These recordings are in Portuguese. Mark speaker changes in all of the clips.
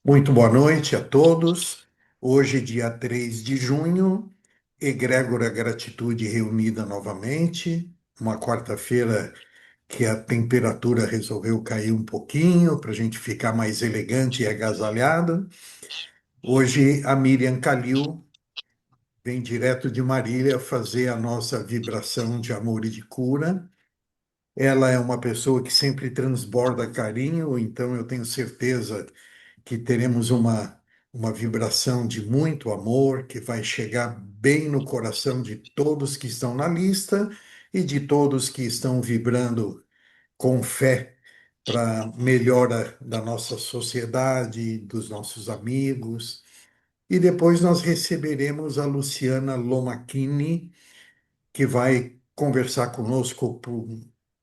Speaker 1: Muito boa noite a todos. Hoje, dia 3 de junho, egrégora gratitude reunida novamente. Uma quarta-feira que a temperatura resolveu cair um pouquinho para a gente ficar mais elegante e agasalhado. Hoje, a Miriam Calil vem direto de Marília fazer a nossa vibração de amor e de cura. Ela é uma pessoa que sempre transborda carinho, então eu tenho certeza que teremos uma vibração de muito amor que vai chegar bem no coração de todos que estão na lista e de todos que estão vibrando com fé para melhora da nossa sociedade, dos nossos amigos. E depois nós receberemos a Luciana Lomacchini, que vai conversar conosco,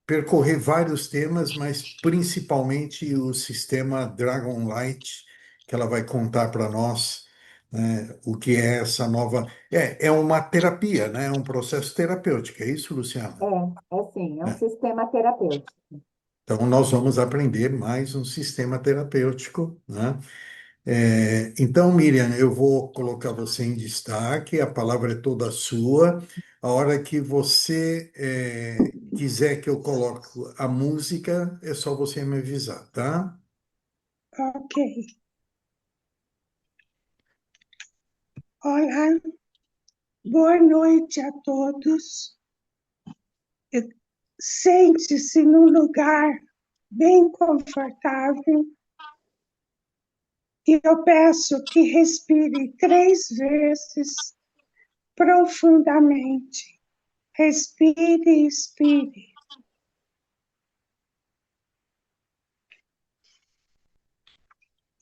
Speaker 1: percorrer vários temas, mas principalmente o sistema Dragon Light, que ela vai contar para nós, né, o que é essa nova. É uma terapia, né? É um processo terapêutico, é isso, Luciana?
Speaker 2: É sim, é um
Speaker 1: É.
Speaker 2: sistema terapêutico.
Speaker 1: Então, nós vamos aprender mais um sistema terapêutico, né? Então, Miriam, eu vou colocar você em destaque, a palavra é toda sua. A hora que você quiser que eu coloque a música, é só você me avisar, tá?
Speaker 3: Ok. Olá, boa noite a todos. Sente-se num lugar bem confortável e eu peço que respire 3 vezes profundamente. Respire e expire.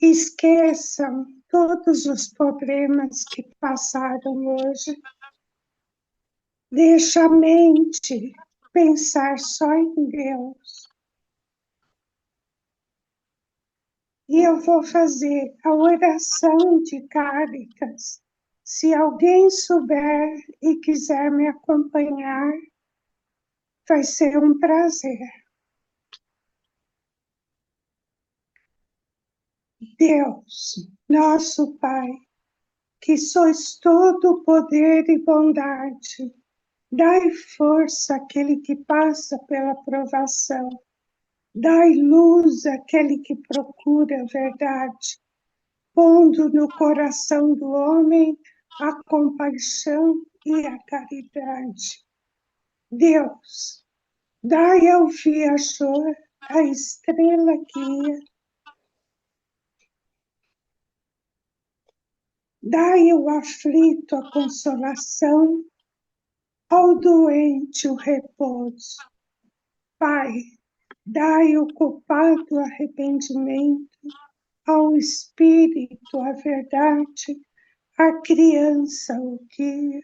Speaker 3: Esqueçam todos os problemas que passaram hoje. Deixa a mente pensar só em Deus. E eu vou fazer a oração de Cáritas. Se alguém souber e quiser me acompanhar, vai ser um prazer. Deus, nosso Pai, que sois todo poder e bondade, dai força àquele que passa pela provação, dai luz àquele que procura a verdade, pondo no coração do homem a compaixão e a caridade. Deus, dai ao viajor a estrela guia, dai ao aflito a consolação, ao doente o repouso. Pai, dai ao culpado o arrependimento, ao espírito a verdade, à criança o guia,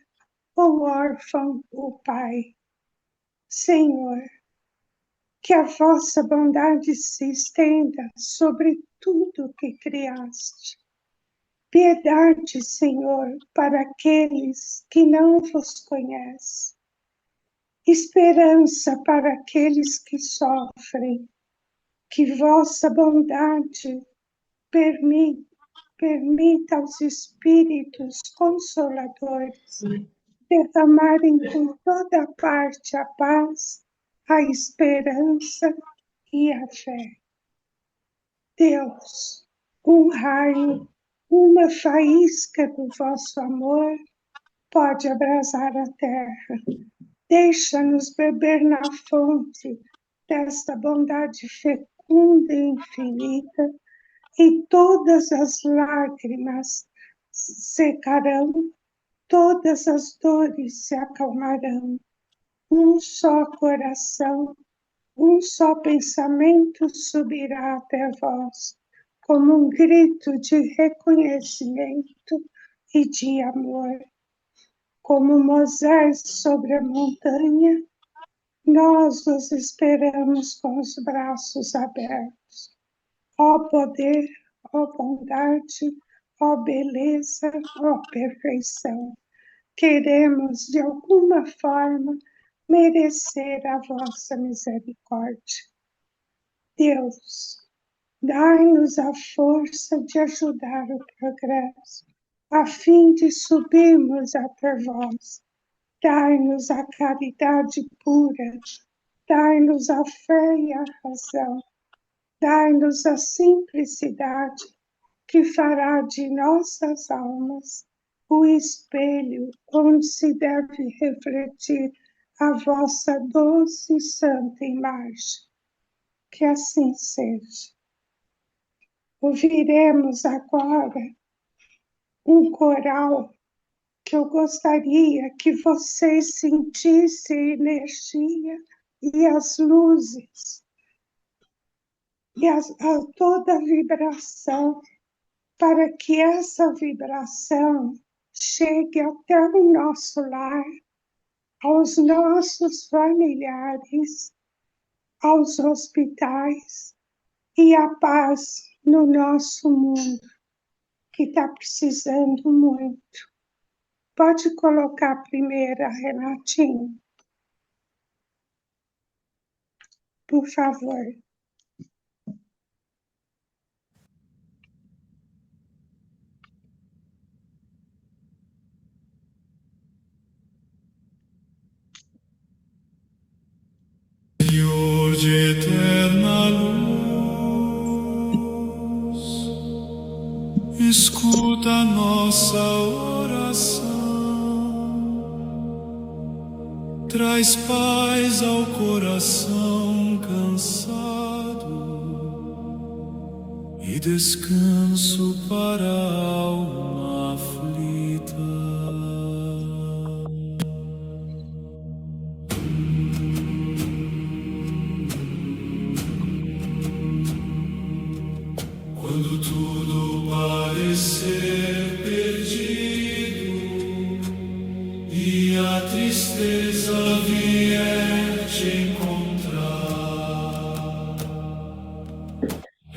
Speaker 3: ao órfão o pai. Senhor, que a vossa bondade se estenda sobre tudo que criaste. Piedade, Senhor, para aqueles que não vos conhecem. Esperança para aqueles que sofrem. Que vossa bondade permita, permita aos espíritos consoladores derramarem por toda parte a paz, a esperança e a fé. Deus, um raio, uma faísca do vosso amor pode abrasar a terra. Deixa-nos beber na fonte desta bondade fecunda e infinita, e todas as lágrimas secarão, todas as dores se acalmarão. Um só coração, um só pensamento subirá até vós, como um grito de reconhecimento e de amor. Como Moisés sobre a montanha, nós os esperamos com os braços abertos. Ó poder, ó bondade, ó beleza, ó perfeição. Queremos, de alguma forma, merecer a vossa misericórdia. Deus, Dai-nos a força de ajudar o progresso, a fim de subirmos até vós. Dai-nos a caridade pura, dai-nos a fé e a razão, dai-nos a simplicidade que fará de nossas almas o espelho onde se deve refletir a vossa doce e santa imagem. Que assim seja. Ouviremos agora um coral que eu gostaria que vocês sentissem a energia e as luzes e toda a vibração, para que essa vibração chegue até o nosso lar, aos nossos familiares, aos hospitais e a paz no nosso mundo, que está precisando muito. Pode colocar a primeira, Renatinho, por favor.
Speaker 4: Senhor de eterna luz, escuta a nossa oração, traz paz ao coração cansado e descanso para a alma aflita. Quando tudo parecer perdido e a tristeza vier te encontrar,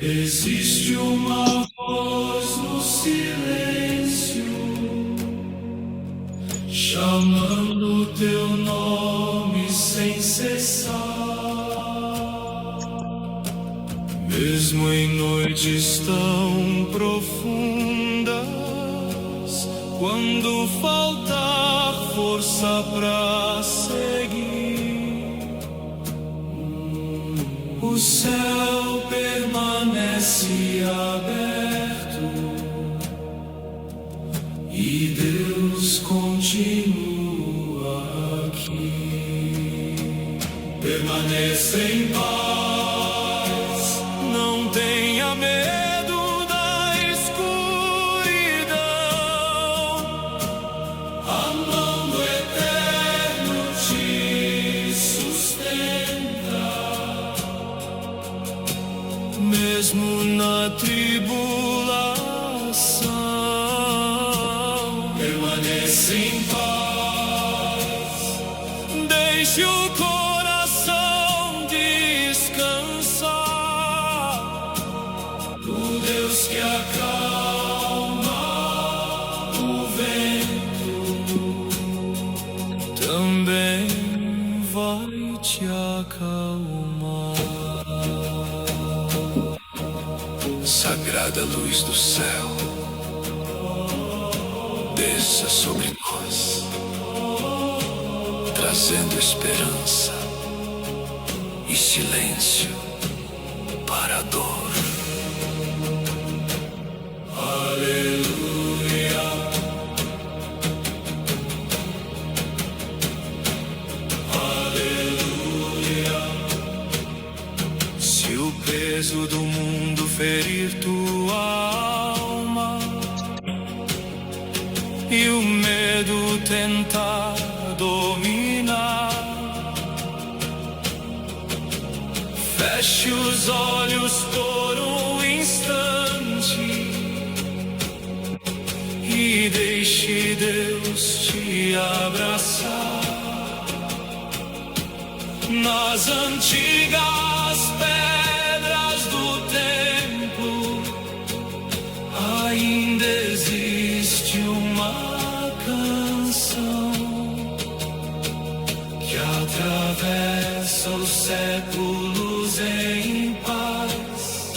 Speaker 4: existe uma voz no silêncio chamando teu nome sem cessar. Mesmo em noites tão profundas, quando faltar força pra seguir, o céu permanece aberto e Deus continua aqui. Permaneça em paz. Tenha medo da escuridão, a mão do Eterno te sustenta, mesmo na tribulação. Permaneça em paz, deixe o coração descansar. Deus que acalma o vento também vai te acalmar. Sagrada luz do céu, desça sobre nós, trazendo esperança e silêncio para a dor. Aleluia, aleluia. Se o peso do mundo ferir tua alma e o medo tentar dominar, feche os olhos por um instante e deixe Deus te abraçar. Nas antigas pedras do templo ainda existe uma canção que atravessa os séculos em paz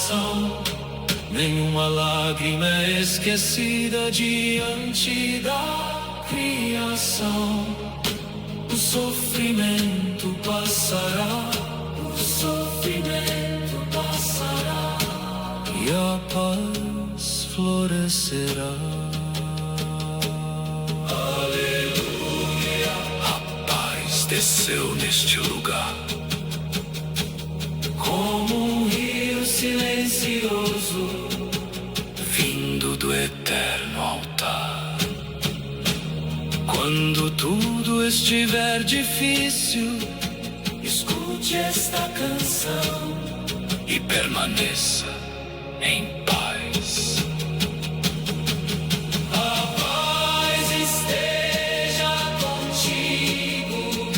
Speaker 4: coração. Nenhuma lágrima é esquecida diante da criação. O sofrimento passará, o sofrimento passará, e a paz florescerá. Aleluia, a paz desceu neste lugar, como um rio silencioso, vindo do eterno altar. Quando tudo estiver difícil, escute esta canção e permaneça em paz. A paz esteja contigo,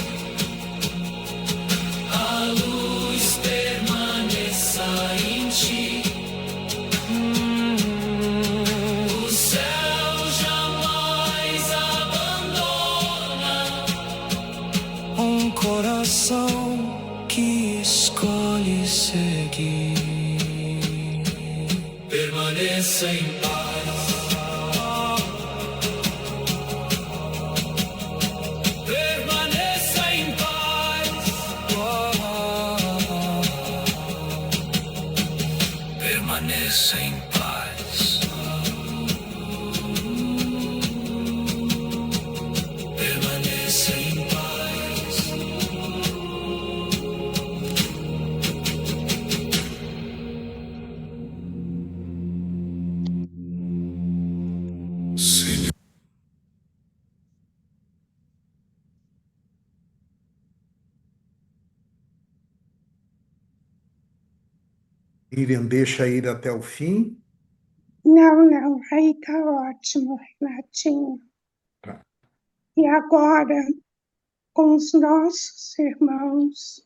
Speaker 4: a luz permaneça em ti. O céu jamais abandona um coração que escolhe seguir. Permaneça em paz. Permaneça em paz. Permaneça em paz. Permaneça em paz. Senhor.
Speaker 1: Miriam, deixa ir até o fim.
Speaker 3: Não, aí tá ótimo, Renatinho.
Speaker 1: Tá.
Speaker 3: E agora, com os nossos irmãos,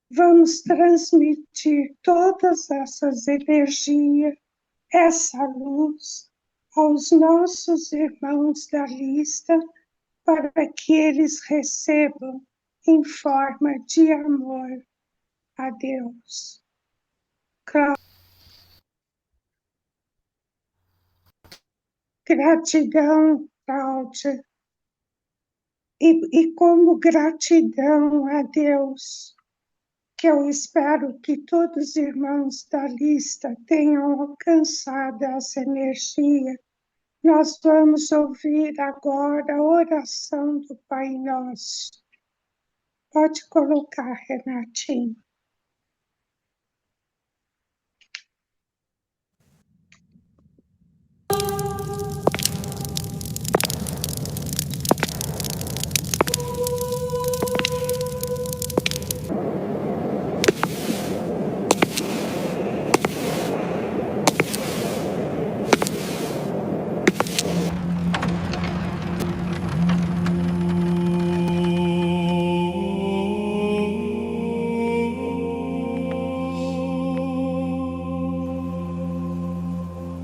Speaker 3: vamos transmitir todas essas energias, essa luz, aos nossos irmãos da lista, para que eles recebam em forma de amor a Deus. Gratidão, Cláudia. E como gratidão a Deus, que eu espero que todos os irmãos da lista tenham alcançado essa energia, nós vamos ouvir agora a oração do Pai Nosso. Pode colocar, Renatinho.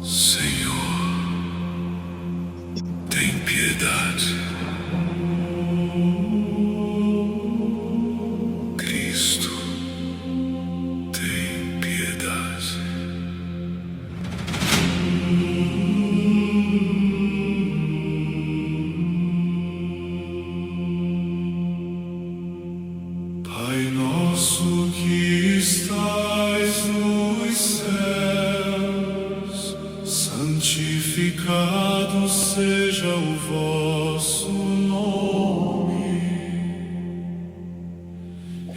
Speaker 4: Senhor, tem piedade. Cristo, tem piedade. Pai nosso que estais nos céus, santificado seja o vosso nome.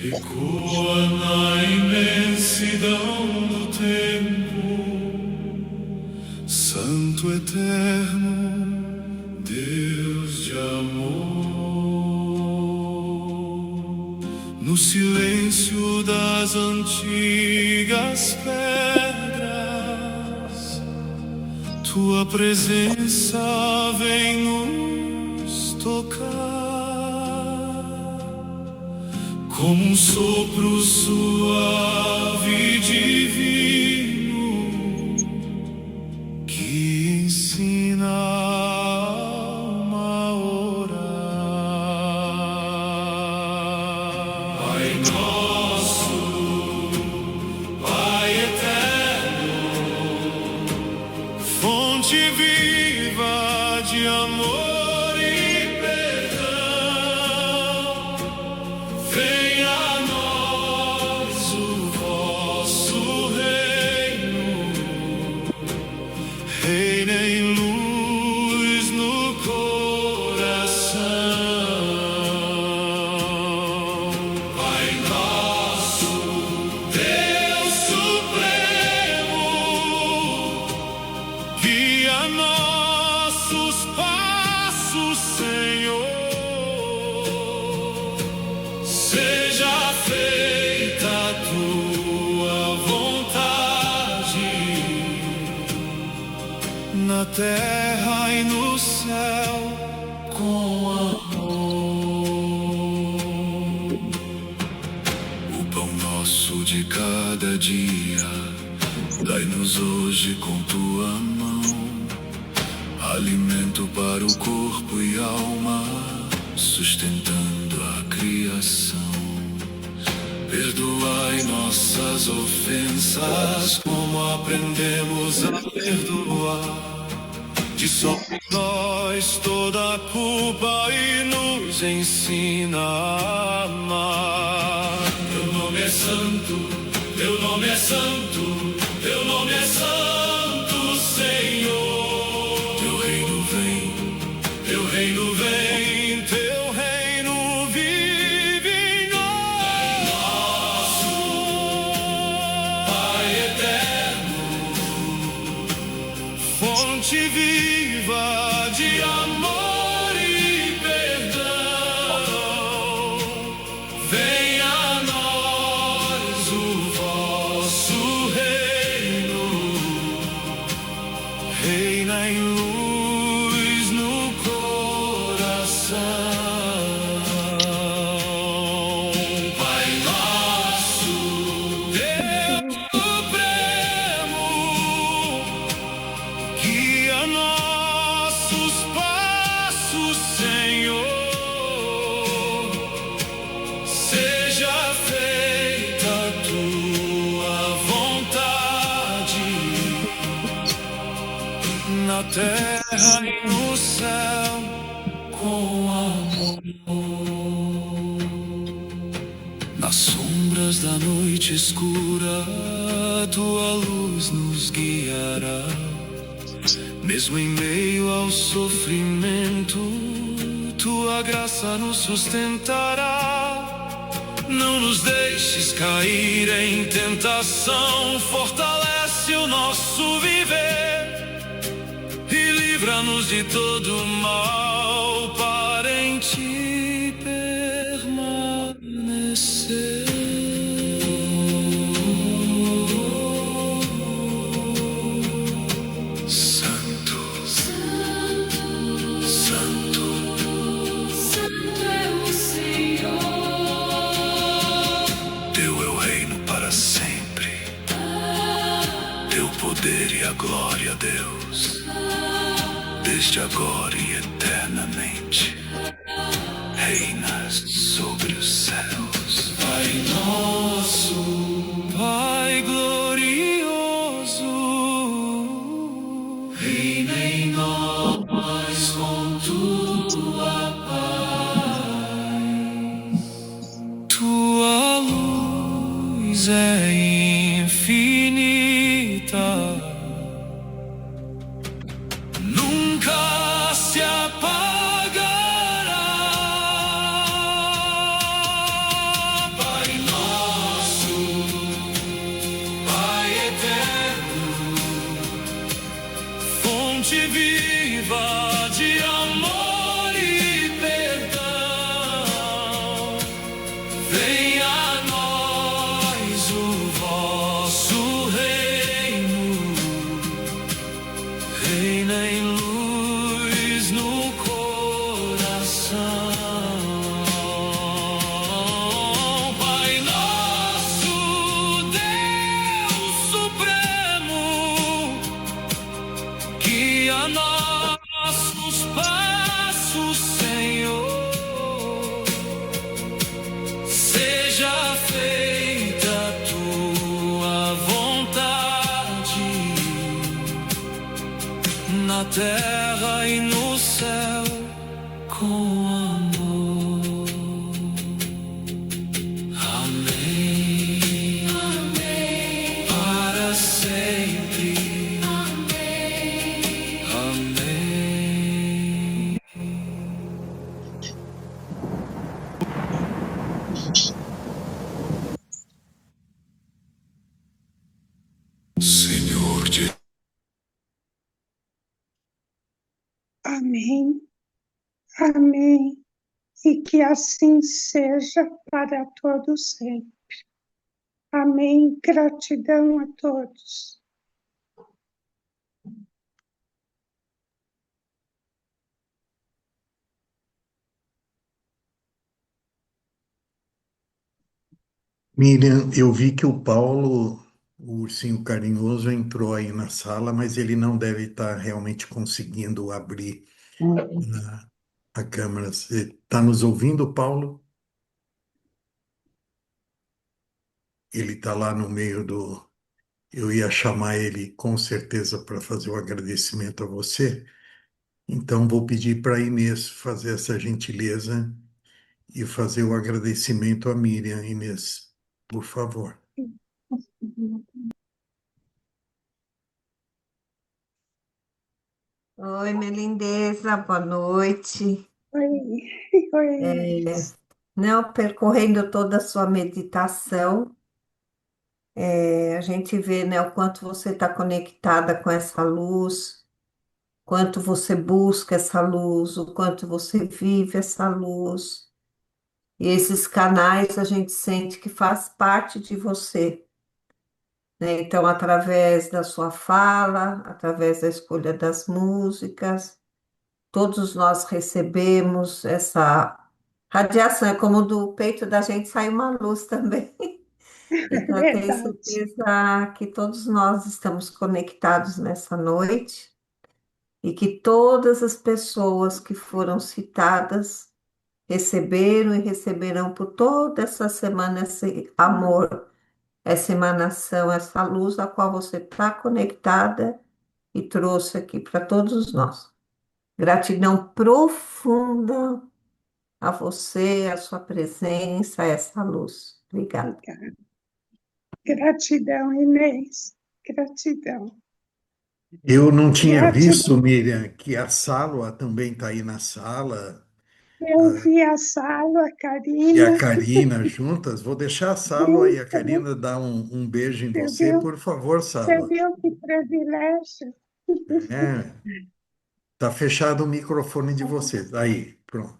Speaker 4: Ecoa na imensidão do tempo, Santo eterno, Deus de amor. No silêncio das antigas pedras, tua presença vem nos tocar, como um sopro suave e divino que ensina a alma a orar. Pai nosso, Pai eterno, fonte viva de amor e perdão, venha a nós o vosso reino, reina em luz no coração. Pai nosso, Deus supremo, guia nossos passos, Senhor. Seja feita a tua vontade, na terra e no céu, com amor. O pão nosso de cada dia, dai-nos hoje com tua mão, alimento para o corpo e alma, sustentando a criação. Perdoai nossas ofensas, como aprendemos a perdoar. Dissolve nós toda a culpa e nos ensina a amar. Teu nome é santo, teu nome é santo, teu nome é santo, Senhor. Teu reino vem, teu reino vem, teu reino vive em nós. Pai eterno, fonte viva de amor e perdão, venha a nós o vosso reino, reina em luz no coração. Pai nosso, Deus supremo, guia nossos passos, Senhor. Seja feita a tua vontade, na terra e no céu, com amor. Nas sombras da noite escura, tua luz nos guiará. Mesmo em meio ao sofrimento, tua graça nos sustentará. Não nos deixes cair em tentação, fortalece o nosso viver e livra-nos de todo mal, para em ti permanecer. Santo, Santo, Santo é o Senhor. Teu é o reino para sempre, teu poder e a glória, Deus, desde agora e eternamente. Reinas sobre os céus. Pai nosso, Pai glorioso, reina em nós com tua paz. Tua luz é infinita, nunca se apagará. Pai nosso, na terra e no céu com amor. Amém. Amém. Para sempre. Amém. Amém. Senhor de
Speaker 3: Amém. Amém. E que assim seja para todos sempre. Amém. Gratidão a todos.
Speaker 1: Miriam, eu vi que o Paulo, o ursinho carinhoso, entrou aí na sala, mas ele não deve estar realmente conseguindo abrir a câmera. Você está nos ouvindo, Paulo? Ele está lá no meio do. Eu ia chamar ele com certeza para fazer o agradecimento a você. Então vou pedir para a Inês fazer essa gentileza e fazer o agradecimento a Miriam. Inês, por favor.
Speaker 5: Oi, minha lindeza, boa noite.
Speaker 3: Oi, oi, Inês.
Speaker 5: Não, percorrendo toda a sua meditação, a gente vê, né, o quanto você está conectada com essa luz, quanto você busca essa luz, o quanto você vive essa luz. E esses canais a gente sente que faz parte de você, né? Então, através da sua fala, através da escolha das músicas, todos nós recebemos essa radiação, é como do peito da gente sai uma luz também. Então, eu tenho
Speaker 3: Verdade.
Speaker 5: certeza que todos nós estamos conectados nessa noite e que todas as pessoas que foram citadas receberam e receberão por toda essa semana esse amor, essa emanação, essa luz a qual você está conectada e trouxe aqui para todos nós. Gratidão profunda a você, a sua presença, essa luz. Obrigada.
Speaker 3: Obrigada. Gratidão, Inês. Gratidão.
Speaker 1: Eu não tinha visto,
Speaker 3: Gratidão.
Speaker 1: Miriam, que a Sálua também está aí na sala,
Speaker 3: Eu vi a Salo, a
Speaker 1: e a
Speaker 3: Karina.
Speaker 1: Karina juntas. Vou deixar a Sálua e a Karina dar um beijo em
Speaker 3: Você
Speaker 1: você,
Speaker 3: viu?
Speaker 1: por favor,
Speaker 3: Você
Speaker 1: Sálua.
Speaker 3: viu que privilégio?
Speaker 1: É, tá fechado o microfone de vocês. Aí, pronto.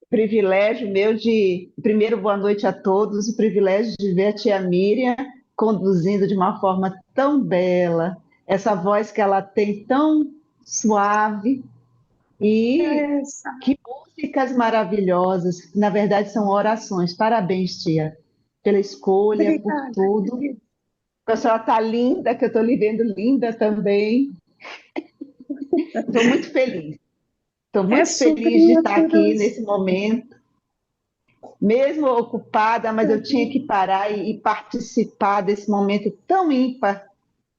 Speaker 6: Privilégio meu de, primeiro, boa noite a todos, o privilégio de ver a tia Miriam conduzindo de uma forma tão bela, essa voz que ela tem tão suave e
Speaker 3: Essa.
Speaker 6: que músicas maravilhosas, que, na verdade são orações. Parabéns, tia, pela escolha, por
Speaker 3: Obrigada,
Speaker 6: tudo.
Speaker 3: querida.
Speaker 6: A senhora está linda, que eu estou lhe vendo linda também. Estou muito feliz. Estou
Speaker 3: É
Speaker 6: muito feliz de
Speaker 3: sobrinha
Speaker 6: estar
Speaker 3: por
Speaker 6: aqui
Speaker 3: os...
Speaker 6: nesse momento. Mesmo ocupada, mas eu tinha que parar e participar desse momento tão ímpar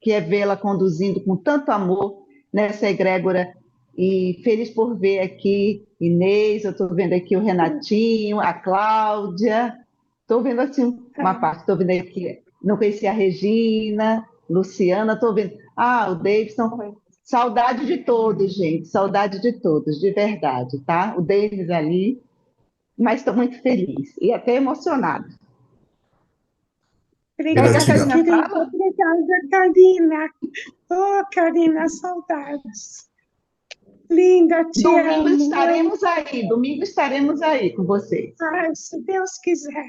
Speaker 6: que é vê-la conduzindo com tanto amor nessa egrégora. E feliz por ver aqui Inês, eu estou vendo aqui o Renatinho, a Cláudia, estou vendo assim uma parte, estou vendo aqui, não conhecia a Regina, Luciana, estou vendo. Ah, o Davidson. Saudade de todos, gente, saudade de todos, de verdade, tá? O Davis ali, mas estou muito feliz e até emocionada. Quer que a
Speaker 3: Obrigada,
Speaker 1: Gratidão.
Speaker 6: Karina
Speaker 3: querida.
Speaker 6: fala?
Speaker 3: Obrigada, Karina. Oh, Karina, saudades. Linda, te amo.
Speaker 6: Domingo estaremos aí com vocês.
Speaker 3: Ai, se Deus quiser.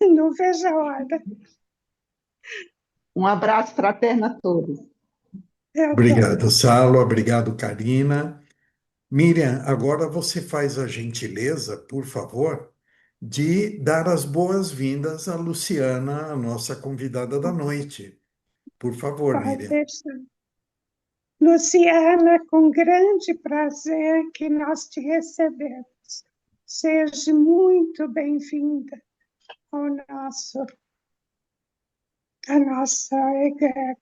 Speaker 3: Não vejo a hora.
Speaker 6: Um abraço fraterno a todos.
Speaker 3: Eu
Speaker 1: Obrigado,
Speaker 3: também.
Speaker 1: Sálua. Obrigado, Karina. Miriam, agora você faz a gentileza, por favor, de dar as boas-vindas à Luciana, a nossa convidada da noite. Por favor,
Speaker 3: Pode
Speaker 1: Miriam.
Speaker 3: deixar. Luciana, com grande prazer que nós te recebemos. Seja muito bem-vinda ao à nossa egrégora.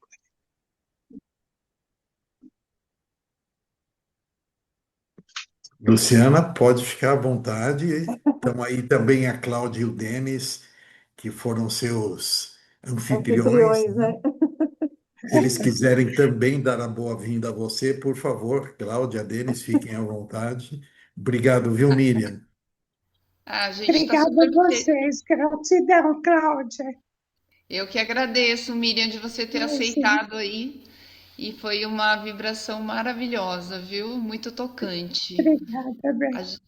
Speaker 1: Luciana, pode ficar à vontade. Estão aí também a Cláudia e o Denis, que foram seus anfitriões,
Speaker 2: Anfitriões,
Speaker 1: né?
Speaker 2: né?
Speaker 1: Se eles quiserem também dar a boa-vinda a você, por favor, Cláudia, Denis, fiquem à vontade. Obrigado, viu, Miriam?
Speaker 7: A gente está
Speaker 3: Obrigada
Speaker 7: super
Speaker 3: a vocês. Gratidão, Cláudia.
Speaker 7: Eu que agradeço, Miriam, de você ter
Speaker 3: Imagina.
Speaker 7: aceitado aí. E foi uma vibração maravilhosa, viu? Muito tocante.
Speaker 3: Obrigada,
Speaker 7: A
Speaker 3: bem.
Speaker 7: gen-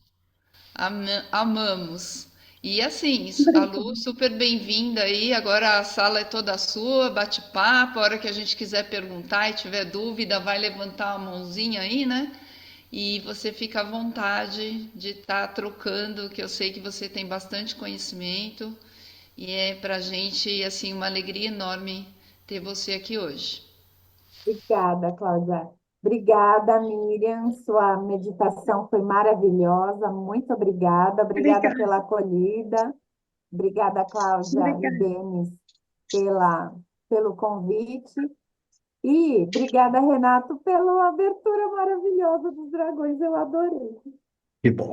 Speaker 7: Amamos. E assim, a Lu,
Speaker 3: Obrigada.
Speaker 7: super bem-vinda aí. Agora a sala é toda sua, bate-papo. A hora que a gente quiser perguntar e tiver dúvida, vai levantar a mãozinha aí, né? E você fica à vontade de estar trocando, que eu sei que você tem bastante conhecimento. E é pra gente, assim, uma alegria enorme ter você aqui hoje.
Speaker 2: Obrigada, Cláudia. Obrigada, Miriam. Sua meditação foi maravilhosa. Muito obrigada. Obrigada
Speaker 3: Obrigada.
Speaker 2: pela acolhida. Obrigada, Cláudia e
Speaker 3: Obrigada.
Speaker 2: Denis, pelo convite. E obrigada, Renato, pela abertura maravilhosa dos dragões. Eu adorei.
Speaker 1: Que bom.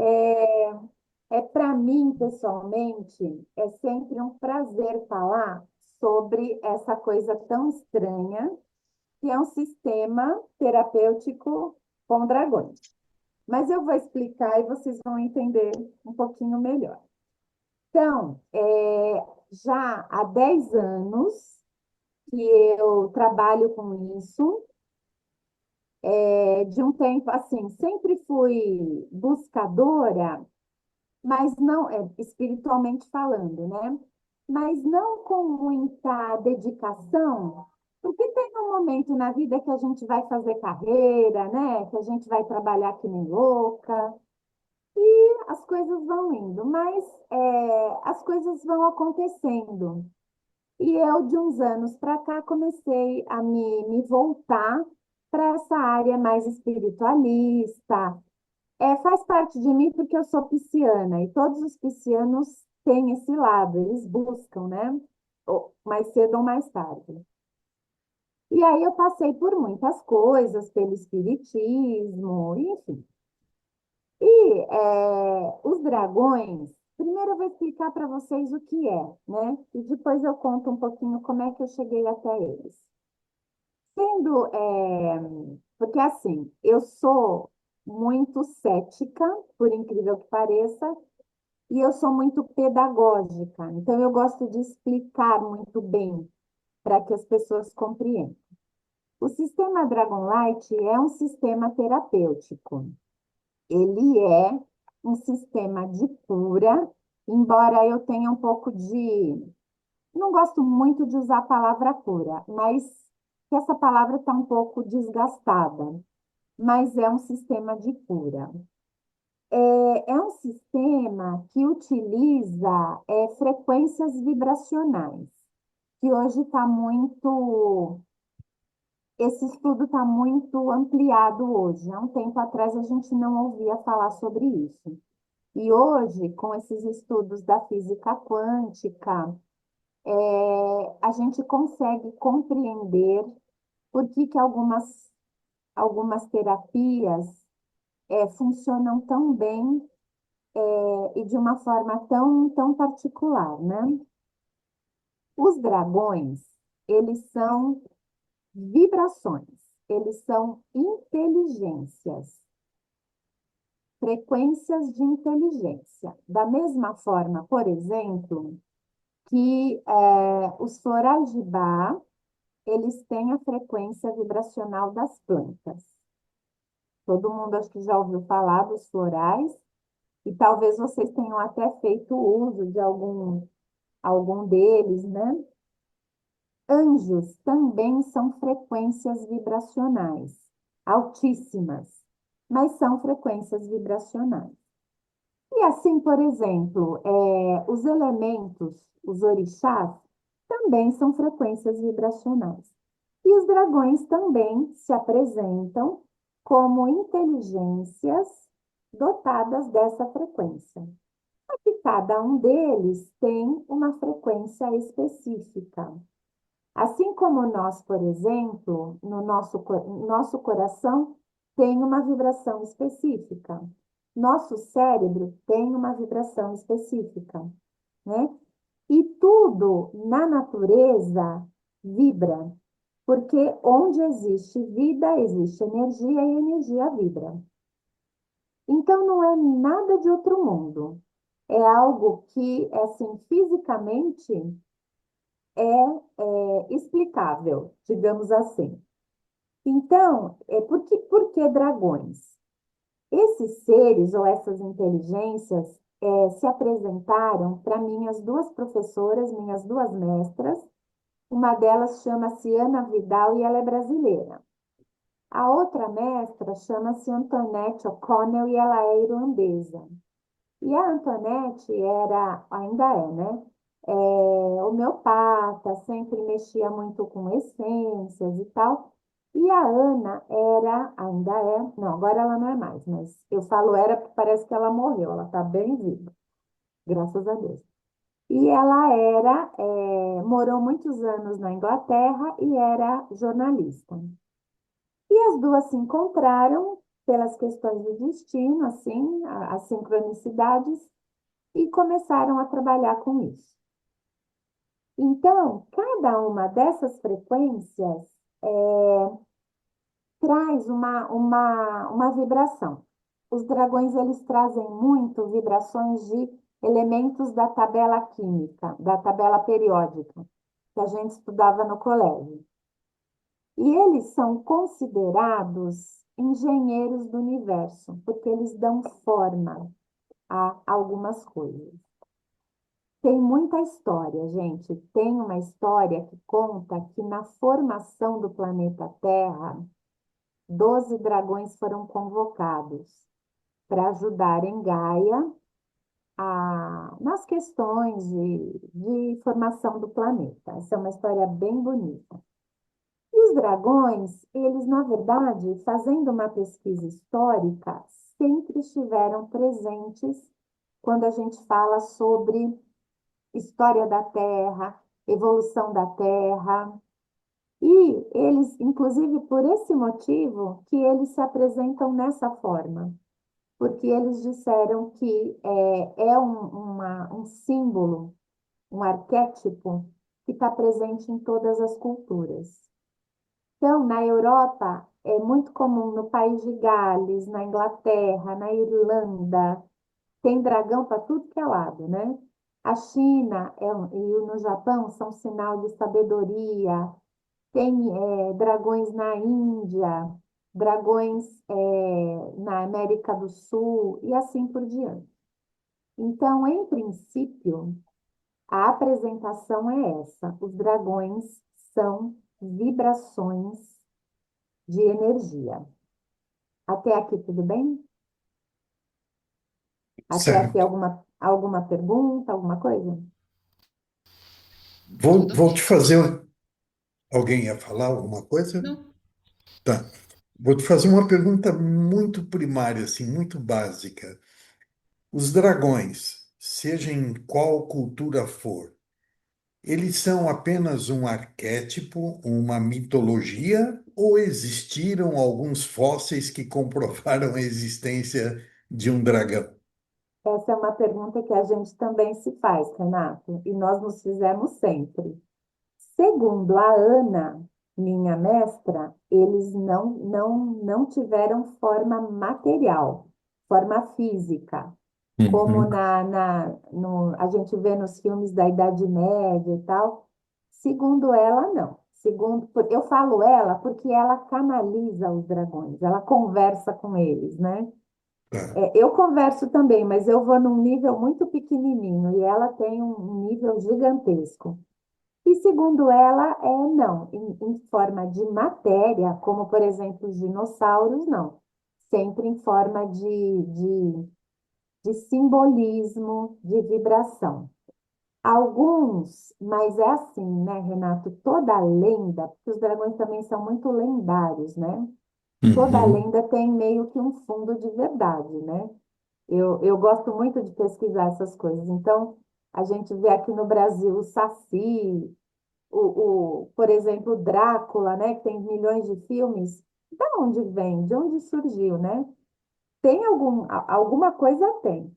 Speaker 2: Para mim, pessoalmente, é sempre um prazer falar sobre essa coisa tão estranha que é um sistema terapêutico com dragões. Mas eu vou explicar e vocês vão entender um pouquinho melhor. Então, já há 10 anos que eu trabalho com isso, de um tempo assim, sempre fui buscadora, mas não, espiritualmente falando, né? Mas não com muita dedicação, porque tem um momento na vida que a gente vai fazer carreira, né? Que a gente vai trabalhar que nem louca, as coisas vão indo, mas as coisas vão acontecendo. E eu, de uns anos para cá, comecei a me voltar para essa área mais espiritualista. Faz parte de mim porque eu sou pisciana e todos os piscianos têm esse lado, eles buscam, né? Mais cedo ou mais tarde. E aí eu passei por muitas coisas, pelo espiritismo, enfim. Os dragões, primeiro eu vou explicar para vocês o que é, né? E depois eu conto um pouquinho como é que eu cheguei até eles. Porque assim, eu sou muito cética, por incrível que pareça, e eu sou muito pedagógica, então eu gosto de explicar muito bem para que as pessoas compreendam. O sistema Dragonlight é um sistema terapêutico. Ele é um sistema de cura, embora eu tenha um pouco de. Não gosto muito de usar a palavra cura, mas que essa palavra está um pouco desgastada. Mas é um sistema de cura. É um sistema que utiliza frequências vibracionais, que hoje está muito. Esse estudo está muito ampliado hoje. Há um tempo atrás a gente não ouvia falar sobre isso. E hoje, com esses estudos da física quântica, a gente consegue compreender por que algumas terapias funcionam tão bem e de uma forma tão particular, né? Os dragões, eles são vibrações, eles são inteligências, frequências de inteligência. Da mesma forma, por exemplo, que os florais de Bach, eles têm a frequência vibracional das plantas. Todo mundo acho que já ouviu falar dos florais, e talvez vocês tenham até feito uso de algum deles, né? Anjos também são frequências vibracionais, altíssimas, mas são frequências vibracionais. E assim, por exemplo, os elementos, os orixás, também são frequências vibracionais. E os dragões também se apresentam como inteligências dotadas dessa frequência. Aqui cada um deles tem uma frequência específica. Assim como nós, por exemplo, no nosso coração tem uma vibração específica. Nosso cérebro tem uma vibração específica, né? E tudo na natureza vibra, porque onde existe vida, existe energia e energia vibra. Então não é nada de outro mundo. É algo que, assim, fisicamente é explicável, digamos assim. Então, por que dragões? Esses seres ou essas inteligências se apresentaram para minhas duas professoras, minhas duas mestras. Uma delas chama-se Ana Vidal e ela é brasileira. A outra mestra chama-se Antoinette O'Connell e ela é irlandesa. E a Antoinette ainda é, né? Homeopata, sempre mexia muito com essências e tal. E a Ana ainda é, não, agora ela não é mais, mas eu falo era porque parece que ela morreu, ela está bem viva, graças a Deus. E ela morou muitos anos na Inglaterra e era jornalista. E as duas se encontraram pelas questões do destino, assim, as sincronicidades, e começaram a trabalhar com isso. Então, cada uma dessas frequências traz uma vibração. Os dragões, eles trazem muito vibrações de elementos da tabela química, da tabela periódica, que a gente estudava no colégio. E eles são considerados engenheiros do universo, porque eles dão forma a algumas coisas. Tem muita história, gente. Tem uma história que conta que na formação do planeta Terra, 12 dragões foram convocados para ajudarem Gaia nas questões de formação do planeta. Essa é uma história bem bonita. E os dragões, eles, na verdade, fazendo uma pesquisa histórica, sempre estiveram presentes quando a gente fala sobre história da Terra, evolução da Terra. E eles, inclusive por esse motivo, que eles se apresentam nessa forma, porque eles disseram que um símbolo, um arquétipo que está presente em todas as culturas. Então, na Europa, é muito comum no país de Gales, na Inglaterra, na Irlanda, tem dragão para tudo que é lado, né? A China e no Japão são sinal de sabedoria. Tem dragões na Índia, dragões na América do Sul e assim por diante. Então, em princípio, a apresentação é essa. Os dragões são vibrações de energia. Até aqui, tudo bem? Até aqui,
Speaker 1: Certo.
Speaker 2: alguma pergunta, alguma coisa?
Speaker 1: Vou,
Speaker 7: Tudo
Speaker 1: vou te
Speaker 7: bem.
Speaker 1: fazer. Alguém ia falar alguma coisa?
Speaker 7: Não,
Speaker 1: Tá. Vou te fazer uma pergunta muito primária, assim, muito básica. Os dragões, seja em qual cultura for, eles são apenas um arquétipo, uma mitologia, ou existiram alguns fósseis que comprovaram a existência de um dragão?
Speaker 2: Essa é uma pergunta que a gente também se faz, Renato, e nós nos fizemos sempre. Segundo a Ana, minha mestra, eles não tiveram forma material, forma física, como
Speaker 1: Uhum.
Speaker 2: a gente vê nos filmes da Idade Média e tal. Segundo ela, não. Eu falo ela porque ela canaliza os dragões, ela conversa com eles, né?
Speaker 1: Tá.
Speaker 2: Eu converso também, mas eu vou num nível muito pequenininho e ela tem um nível gigantesco. E segundo ela, não, em forma de matéria, como por exemplo os dinossauros, não. Sempre em forma de simbolismo, de vibração. Alguns, mas é assim, né, Renato? Toda lenda, porque os dragões também são muito lendários, né? Toda
Speaker 1: Uhum.
Speaker 2: lenda tem meio que um fundo de verdade, né? Eu gosto muito de pesquisar essas coisas. Então, a gente vê aqui no Brasil o Saci, por exemplo, o Drácula, né, que tem milhões de filmes. De onde vem? De onde surgiu, né? tem alguma coisa tem.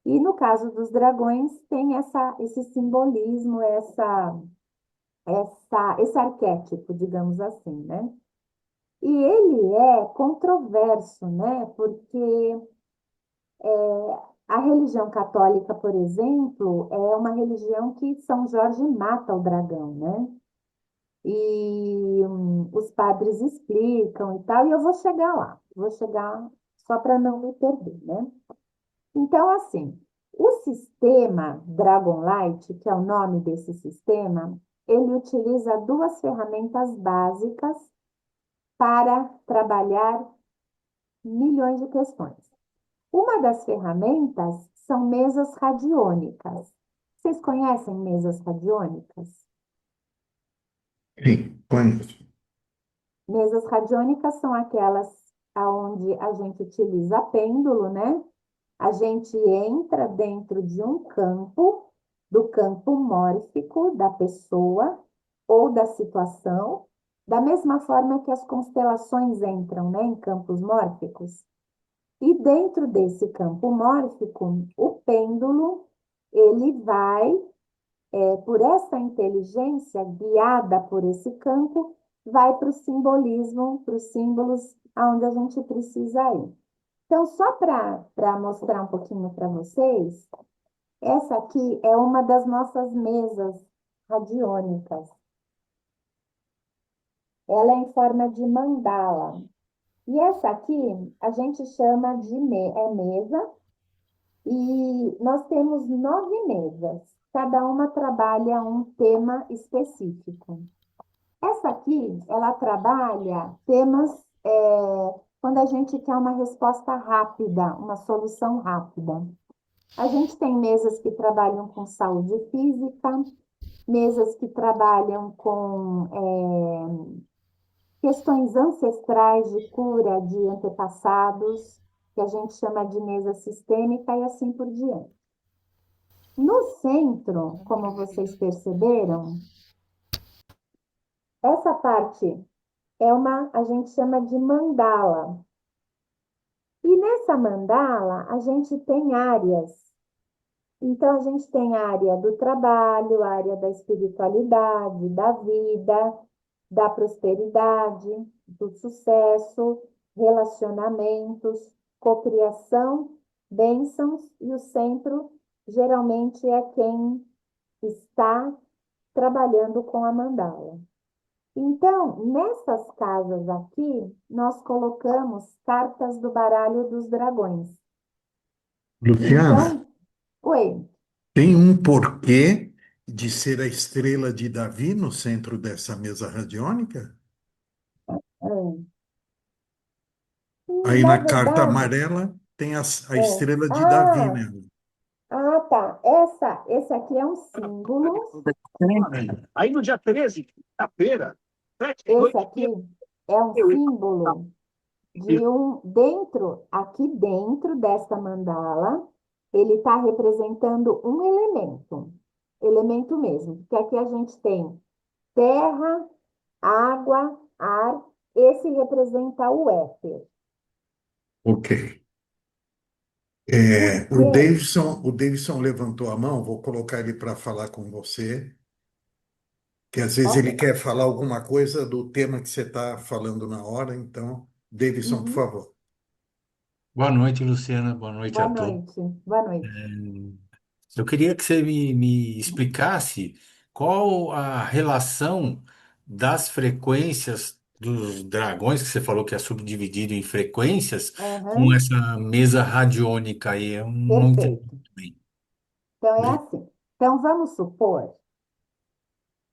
Speaker 2: E no caso dos dragões, tem esse simbolismo, esse arquétipo, digamos assim, né? E ele é controverso, né? Porque a religião católica, por exemplo, é uma religião que São Jorge mata o dragão, né? E os padres explicam e tal, e eu vou chegar lá, vou chegar só para não me perder, né? Então, assim, o sistema Dragonlight, que é o nome desse sistema, ele utiliza duas ferramentas básicas para trabalhar milhões de questões. Uma das ferramentas são mesas radiônicas. Vocês conhecem mesas radiônicas?
Speaker 1: Sim, conheço.
Speaker 2: Mesas radiônicas são aquelas onde a gente utiliza pêndulo, né? A gente entra dentro de um campo, do campo mórfico da pessoa ou da situação, da mesma forma que as constelações entram, né, em campos mórficos. E dentro desse campo mórfico, o pêndulo, ele vai, por essa inteligência guiada por esse campo, vai para o simbolismo, para os símbolos aonde a gente precisa ir. Então, só para mostrar um pouquinho para vocês, essa aqui é uma das nossas mesas radiônicas. Ela é em forma de mandala. E essa aqui a gente chama de mesa, e nós temos 9 mesas. Cada uma trabalha um tema específico. Essa aqui, ela trabalha temas quando a gente quer uma resposta rápida, uma solução rápida. A gente tem mesas que trabalham com saúde física, mesas que trabalham com questões ancestrais de cura de antepassados, que a gente chama de mesa sistêmica e assim por diante. No centro, como vocês perceberam, essa parte a gente chama de mandala. E nessa mandala, a gente tem áreas. Então, a gente tem a área do trabalho, a área da espiritualidade, da vida, da prosperidade, do sucesso, relacionamentos, cocriação, bênçãos, e o centro geralmente é quem está trabalhando com a mandala. Então, nessas casas aqui, nós colocamos cartas do baralho dos dragões.
Speaker 1: Luciana,
Speaker 2: Então, oi.
Speaker 1: tem um porquê de ser a estrela de Davi no centro dessa mesa radiônica?
Speaker 2: hum,
Speaker 1: Aí
Speaker 2: Na
Speaker 1: na carta
Speaker 2: verdade,
Speaker 1: amarela tem a
Speaker 2: é.
Speaker 1: estrela de Davi,
Speaker 2: Ah,
Speaker 1: né?
Speaker 2: tá. Esse aqui é um símbolo.
Speaker 8: Aí no dia 13, quinta-feira, 7 da
Speaker 2: Esse
Speaker 8: noite,
Speaker 2: aqui é um
Speaker 8: eu ia
Speaker 2: símbolo aqui dentro desta mandala, ele está representando um elemento mesmo, porque aqui a gente tem terra, água, ar, esse representa o éter.
Speaker 1: Ok.
Speaker 2: Por
Speaker 1: O
Speaker 2: quê?
Speaker 1: Davidson levantou a mão, vou colocar ele para falar com você, que às vezes ele
Speaker 2: Ok.
Speaker 1: quer falar alguma coisa do tema que você está falando na hora, então, Davidson, por
Speaker 2: Uhum.
Speaker 1: favor.
Speaker 8: Boa noite, Luciana. Boa noite
Speaker 2: Boa
Speaker 8: a todos.
Speaker 2: noite. Boa noite.
Speaker 8: Eu queria que você me explicasse qual a relação das frequências dos dragões, que você falou que é subdividido em frequências, com
Speaker 2: Aham,
Speaker 8: essa mesa radiônica aí. Eu não entendi
Speaker 2: perfeito.
Speaker 8: muito bem.
Speaker 2: Então é
Speaker 8: Obrigado.
Speaker 2: assim. Então vamos supor,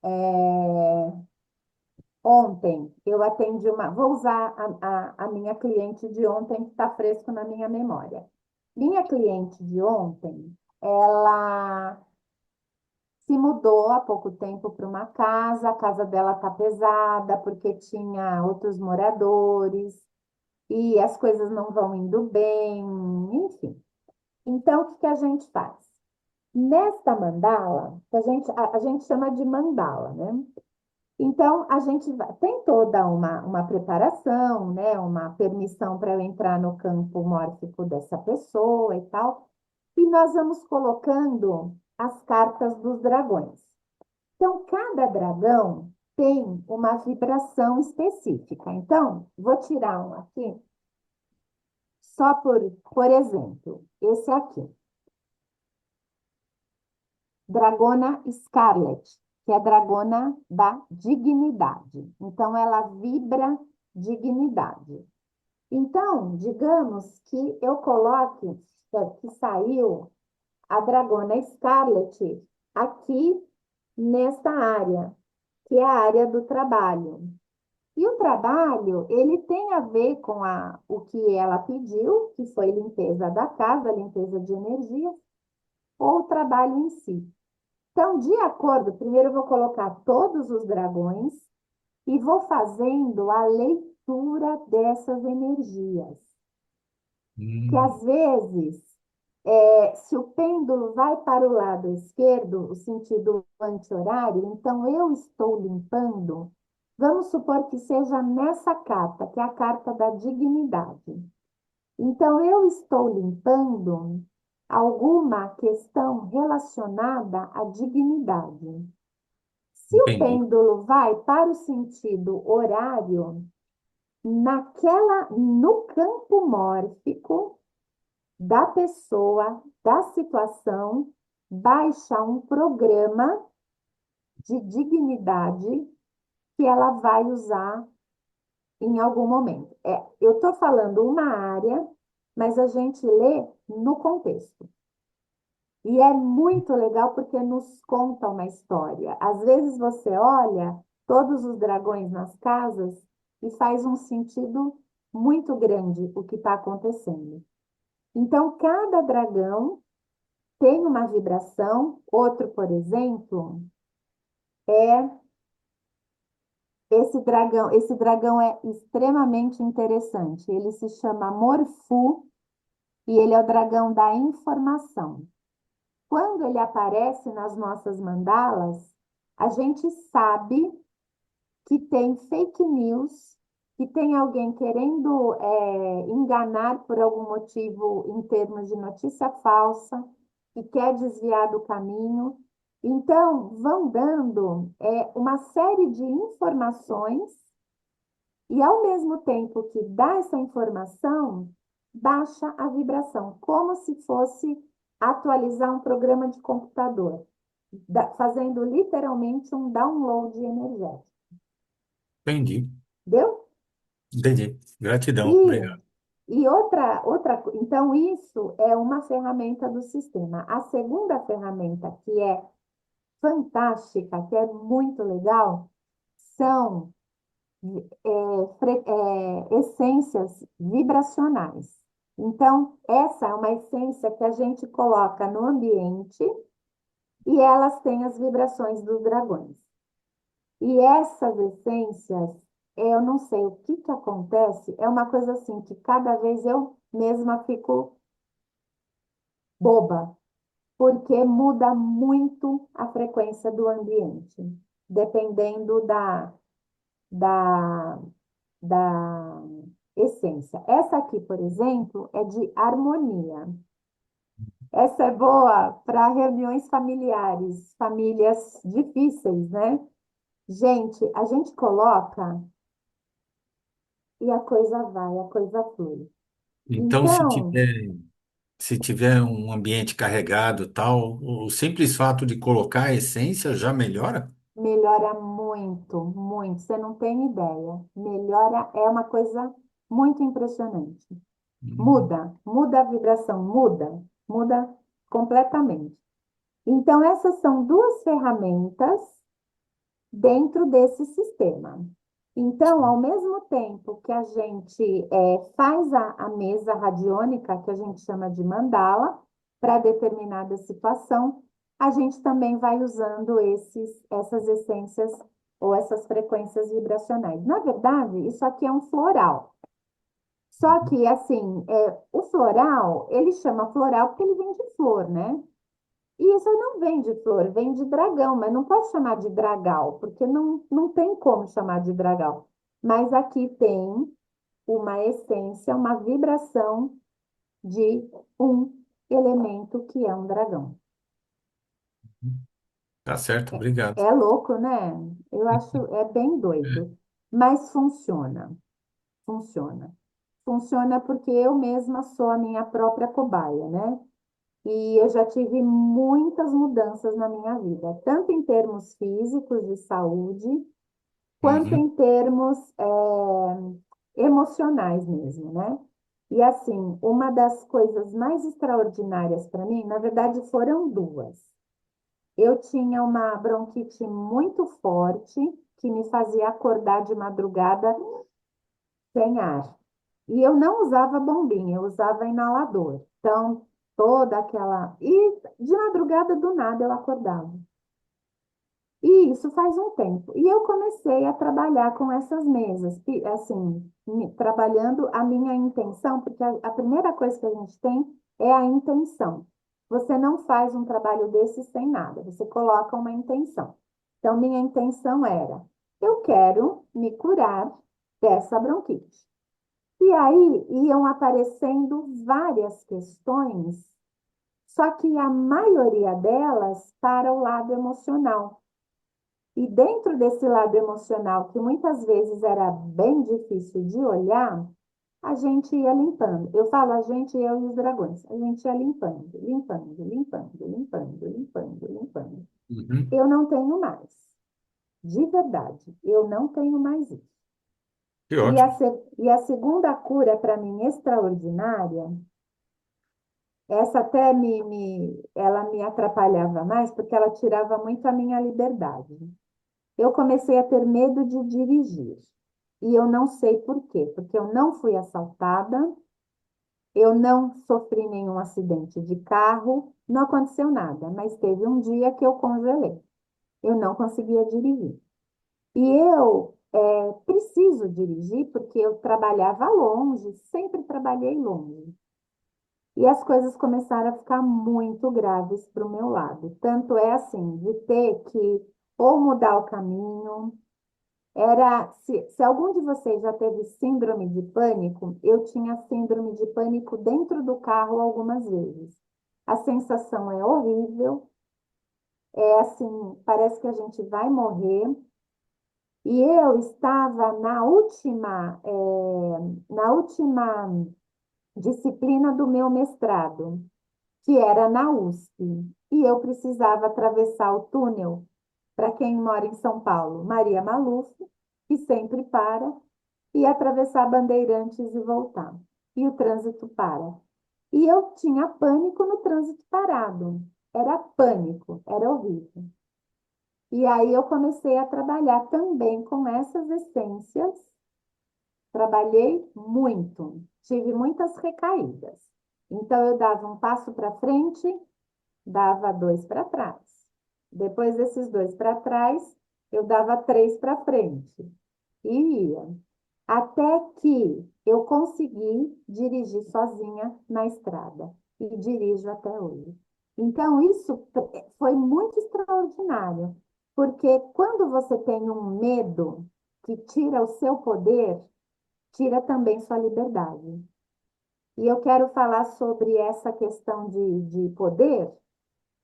Speaker 2: é, ontem eu atendi vou usar a minha cliente de ontem que está fresco na minha memória. Minha cliente de ontem, ela se mudou há pouco tempo para uma casa, a casa dela está pesada porque tinha outros moradores e as coisas não vão indo bem, enfim. Então, o que que a gente faz? Nesta mandala, que a gente chama de mandala, né? Então, tem toda uma preparação, né? Uma permissão para eu entrar no campo mórfico dessa pessoa e tal. E nós vamos colocando as cartas dos dragões. Então, cada dragão tem uma vibração específica. Então, vou tirar um aqui, só por exemplo, esse aqui, Dragona Scarlet, que é a dragona da dignidade. Então, ela vibra dignidade. Então, digamos que eu coloque que saiu a dragona Scarlet aqui nesta área, que é a área do trabalho. E o trabalho, ele tem a ver com o que ela pediu, que foi limpeza da casa, limpeza de energia, ou o trabalho em si. Então, de acordo, primeiro eu vou colocar todos os dragões e vou fazendo a leitura dessas energias. Que
Speaker 8: Hum,
Speaker 2: às vezes, se o pêndulo vai para o lado esquerdo, o sentido anti-horário, então eu estou limpando. Vamos supor que seja nessa carta, que é a carta da dignidade. Então, eu estou limpando alguma questão relacionada à dignidade. Se o
Speaker 8: entendi.
Speaker 2: pêndulo vai para o sentido horário, no campo mórfico da pessoa, da situação, baixa um programa de dignidade que ela vai usar em algum momento. Eu estou falando uma área, mas a gente lê no contexto. E é muito legal porque nos conta uma história. Às vezes você olha todos os dragões nas casas e faz um sentido muito grande o que está acontecendo. Então, cada dragão tem uma vibração. Outro, por exemplo, é esse dragão. Esse dragão é extremamente interessante. Ele se chama Morfu e ele é o dragão da informação. Quando ele aparece nas nossas mandalas, a gente sabe que tem fake news, que tem alguém querendo enganar por algum motivo em termos de notícia falsa, que quer desviar do caminho. Então, vão dando uma série de informações e, ao mesmo tempo que dá essa informação, baixa a vibração, como se fosse atualizar um programa de computador, fazendo literalmente um download energético.
Speaker 8: Entendi.
Speaker 2: Deu?
Speaker 8: Entendi. Gratidão. Obrigado.
Speaker 2: Então isso é uma ferramenta do sistema. A segunda ferramenta, que é fantástica, que é muito legal, são essências vibracionais. Então, essa é uma essência que a gente coloca no ambiente e elas têm as vibrações dos dragões. E essas essências, eu não sei o que que acontece, é uma coisa assim que cada vez eu mesma fico boba, porque muda muito a frequência do ambiente, dependendo da, da essência. Essa aqui, por exemplo, é de harmonia. Essa é boa para reuniões familiares, famílias difíceis, né? Gente, a gente coloca e a coisa vai, a coisa flui.
Speaker 8: Então,
Speaker 2: Então,
Speaker 8: se tiver um ambiente carregado, tal, o simples fato de colocar a essência já melhora?
Speaker 2: melhora muito, muito. Você não tem ideia. Melhora, é uma coisa muito impressionante.
Speaker 8: Hum,
Speaker 2: Muda a vibração, muda completamente. Então, essas são duas ferramentas dentro desse sistema. Então, ao mesmo tempo que a gente faz a mesa radiônica, que a gente chama de mandala, para determinada situação, a gente também vai usando essas essências ou essas frequências vibracionais. Na verdade, isso aqui é um floral. Só que, assim, o floral, ele chama floral porque ele vem de flor, né? E isso aí não vem de flor, vem de dragão, mas não pode chamar de dragal, porque não tem como chamar de dragal. Mas aqui tem uma essência, uma vibração de um elemento que é um dragão.
Speaker 8: Tá certo, obrigado.
Speaker 2: É louco, né? Eu acho, é bem doido, mas funciona, funciona. Funciona porque eu mesma sou a minha própria cobaia, né? E eu já tive muitas mudanças na minha vida, tanto em termos físicos de saúde, quanto
Speaker 8: Uhum.
Speaker 2: em termos emocionais mesmo, né? E assim, uma das coisas mais extraordinárias para mim, na verdade, foram duas. Eu tinha uma bronquite muito forte que me fazia acordar de madrugada sem ar. E eu não usava bombinha, eu usava inalador. Então, toda aquela. E de madrugada, do nada, eu acordava. E isso faz um tempo. E eu comecei a trabalhar com essas mesas, assim, trabalhando a minha intenção, porque a primeira coisa que a gente tem é a intenção. Você não faz um trabalho desse sem nada, você coloca uma intenção. Então, minha intenção era: eu quero me curar dessa bronquite. E aí iam aparecendo várias questões, só que a maioria delas para o lado emocional. E dentro desse lado emocional, que muitas vezes era bem difícil de olhar, a gente ia limpando. Eu falo a gente, eu e os dragões. A gente ia limpando, limpando, limpando, limpando, limpando, limpando.
Speaker 8: Uhum.
Speaker 2: Eu não tenho mais. De verdade, eu não tenho mais isso.
Speaker 8: Que
Speaker 2: E a,
Speaker 8: ótimo.
Speaker 2: e a segunda cura, para mim, extraordinária, essa até ela me atrapalhava mais, porque ela tirava muito a minha liberdade. Eu comecei a ter medo de dirigir. E eu não sei por quê, porque eu não fui assaltada, eu não sofri nenhum acidente de carro, não aconteceu nada, mas teve um dia que eu congelei. Eu não conseguia dirigir. E eu preciso dirigir porque eu trabalhava longe, sempre trabalhei longe. E as coisas começaram a ficar muito graves para o meu lado. Tanto é assim, de ter que ou mudar o caminho. Se algum de vocês já teve síndrome de pânico, eu tinha síndrome de pânico dentro do carro algumas vezes. A sensação é horrível, é assim, parece que a gente vai morrer. E eu estava na última disciplina do meu mestrado, que era na USP. E eu precisava atravessar o túnel, para quem mora em São Paulo, Maria Maluf, que sempre para, e atravessar Bandeirantes e voltar. E o trânsito para. E eu tinha pânico no trânsito parado. Era pânico, era horrível. E aí eu comecei a trabalhar também com essas essências. Trabalhei muito, tive muitas recaídas. Então eu dava um passo para frente, dava dois para trás. Depois desses dois para trás, eu dava três para frente. E ia. Até que eu consegui dirigir sozinha na estrada. E dirijo até hoje. Então, isso foi muito extraordinário. Porque quando você tem um medo que tira o seu poder, tira também sua liberdade. E eu quero falar sobre essa questão de poder,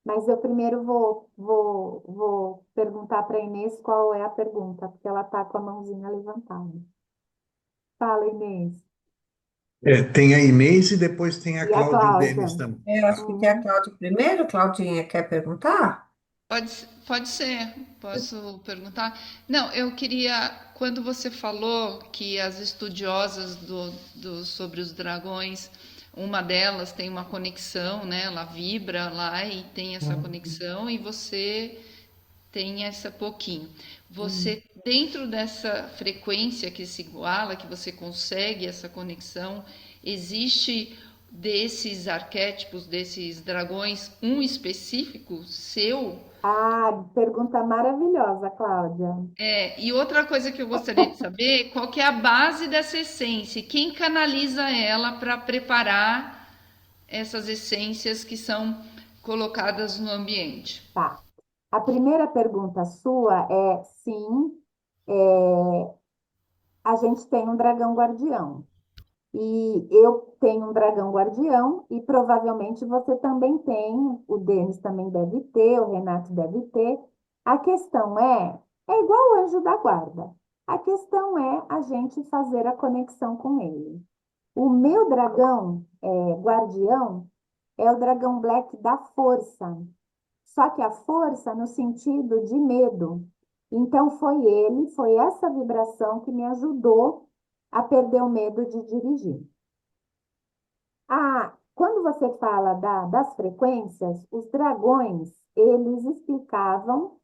Speaker 2: mas eu primeiro vou perguntar para a Inês qual é a pergunta, porque ela está com a mãozinha levantada. Fala, Inês.
Speaker 1: Tem a Inês e depois tem a
Speaker 2: E a
Speaker 1: Cláudia
Speaker 2: Cláudia?
Speaker 1: Denis também.
Speaker 5: Eu acho que tem a
Speaker 2: Uhum.
Speaker 5: Cláudia primeiro. Claudinha, quer perguntar?
Speaker 7: Pode ser, posso perguntar? Não, eu queria, quando você falou que as estudiosas sobre os dragões, uma delas tem uma conexão, né? Ela vibra lá e tem essa conexão, e você tem essa pouquinho.
Speaker 2: Uhum.
Speaker 7: Você, dentro dessa frequência que se iguala, que você consegue essa conexão, existe desses arquétipos, desses dragões, um específico seu?
Speaker 2: Ah, pergunta maravilhosa, Cláudia.
Speaker 7: E outra coisa que eu gostaria de saber, qual que é a base dessa essência? E quem canaliza ela para preparar essas essências que são colocadas no ambiente.
Speaker 2: Tá. A primeira pergunta sua é sim, a gente tem um dragão guardião. E eu tenho um dragão guardião e provavelmente você também tem, o Denis também deve ter, o Renato deve ter. A questão é igual o anjo da guarda. A questão é a gente fazer a conexão com ele. O meu dragão guardião é o dragão black da força. Só que a força no sentido de medo. Então foi essa vibração que me ajudou a perder o medo de dirigir. Quando você fala das frequências, os dragões, eles explicavam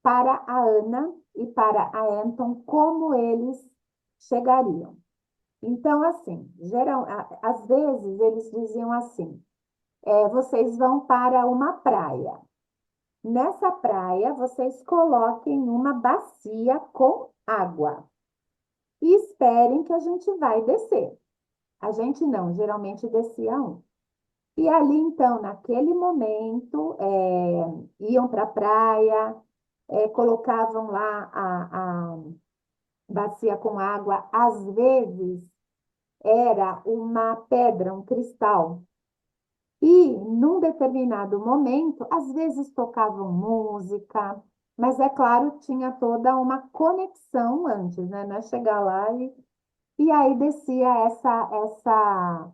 Speaker 2: para a Ana e para a Anton como eles chegariam. Então, assim, às vezes eles diziam assim, vocês vão para uma praia. Nessa praia, vocês coloquem uma bacia com água e esperem que a gente vai descer. A gente não, geralmente descia um. E ali, então, naquele momento, iam para a praia, colocavam lá a bacia com água. Às vezes, era uma pedra, um cristal. E, num determinado momento, às vezes tocavam música, mas, é claro, tinha toda uma conexão antes, né? Não é chegar lá e aí descia essa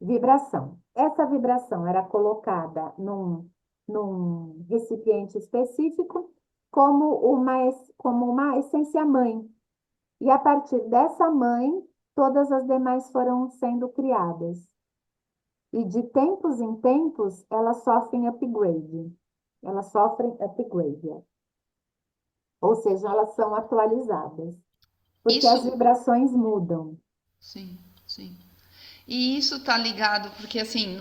Speaker 2: vibração. Essa vibração era colocada num recipiente específico como uma essência mãe. E a partir dessa mãe, todas as demais foram sendo criadas. E de tempos em tempos, elas sofrem upgrade. Elas sofrem upgrade. Ou seja, elas são atualizadas. Porque as
Speaker 7: Isso,
Speaker 2: vibrações mudam.
Speaker 7: sim, sim. E isso está ligado, porque assim,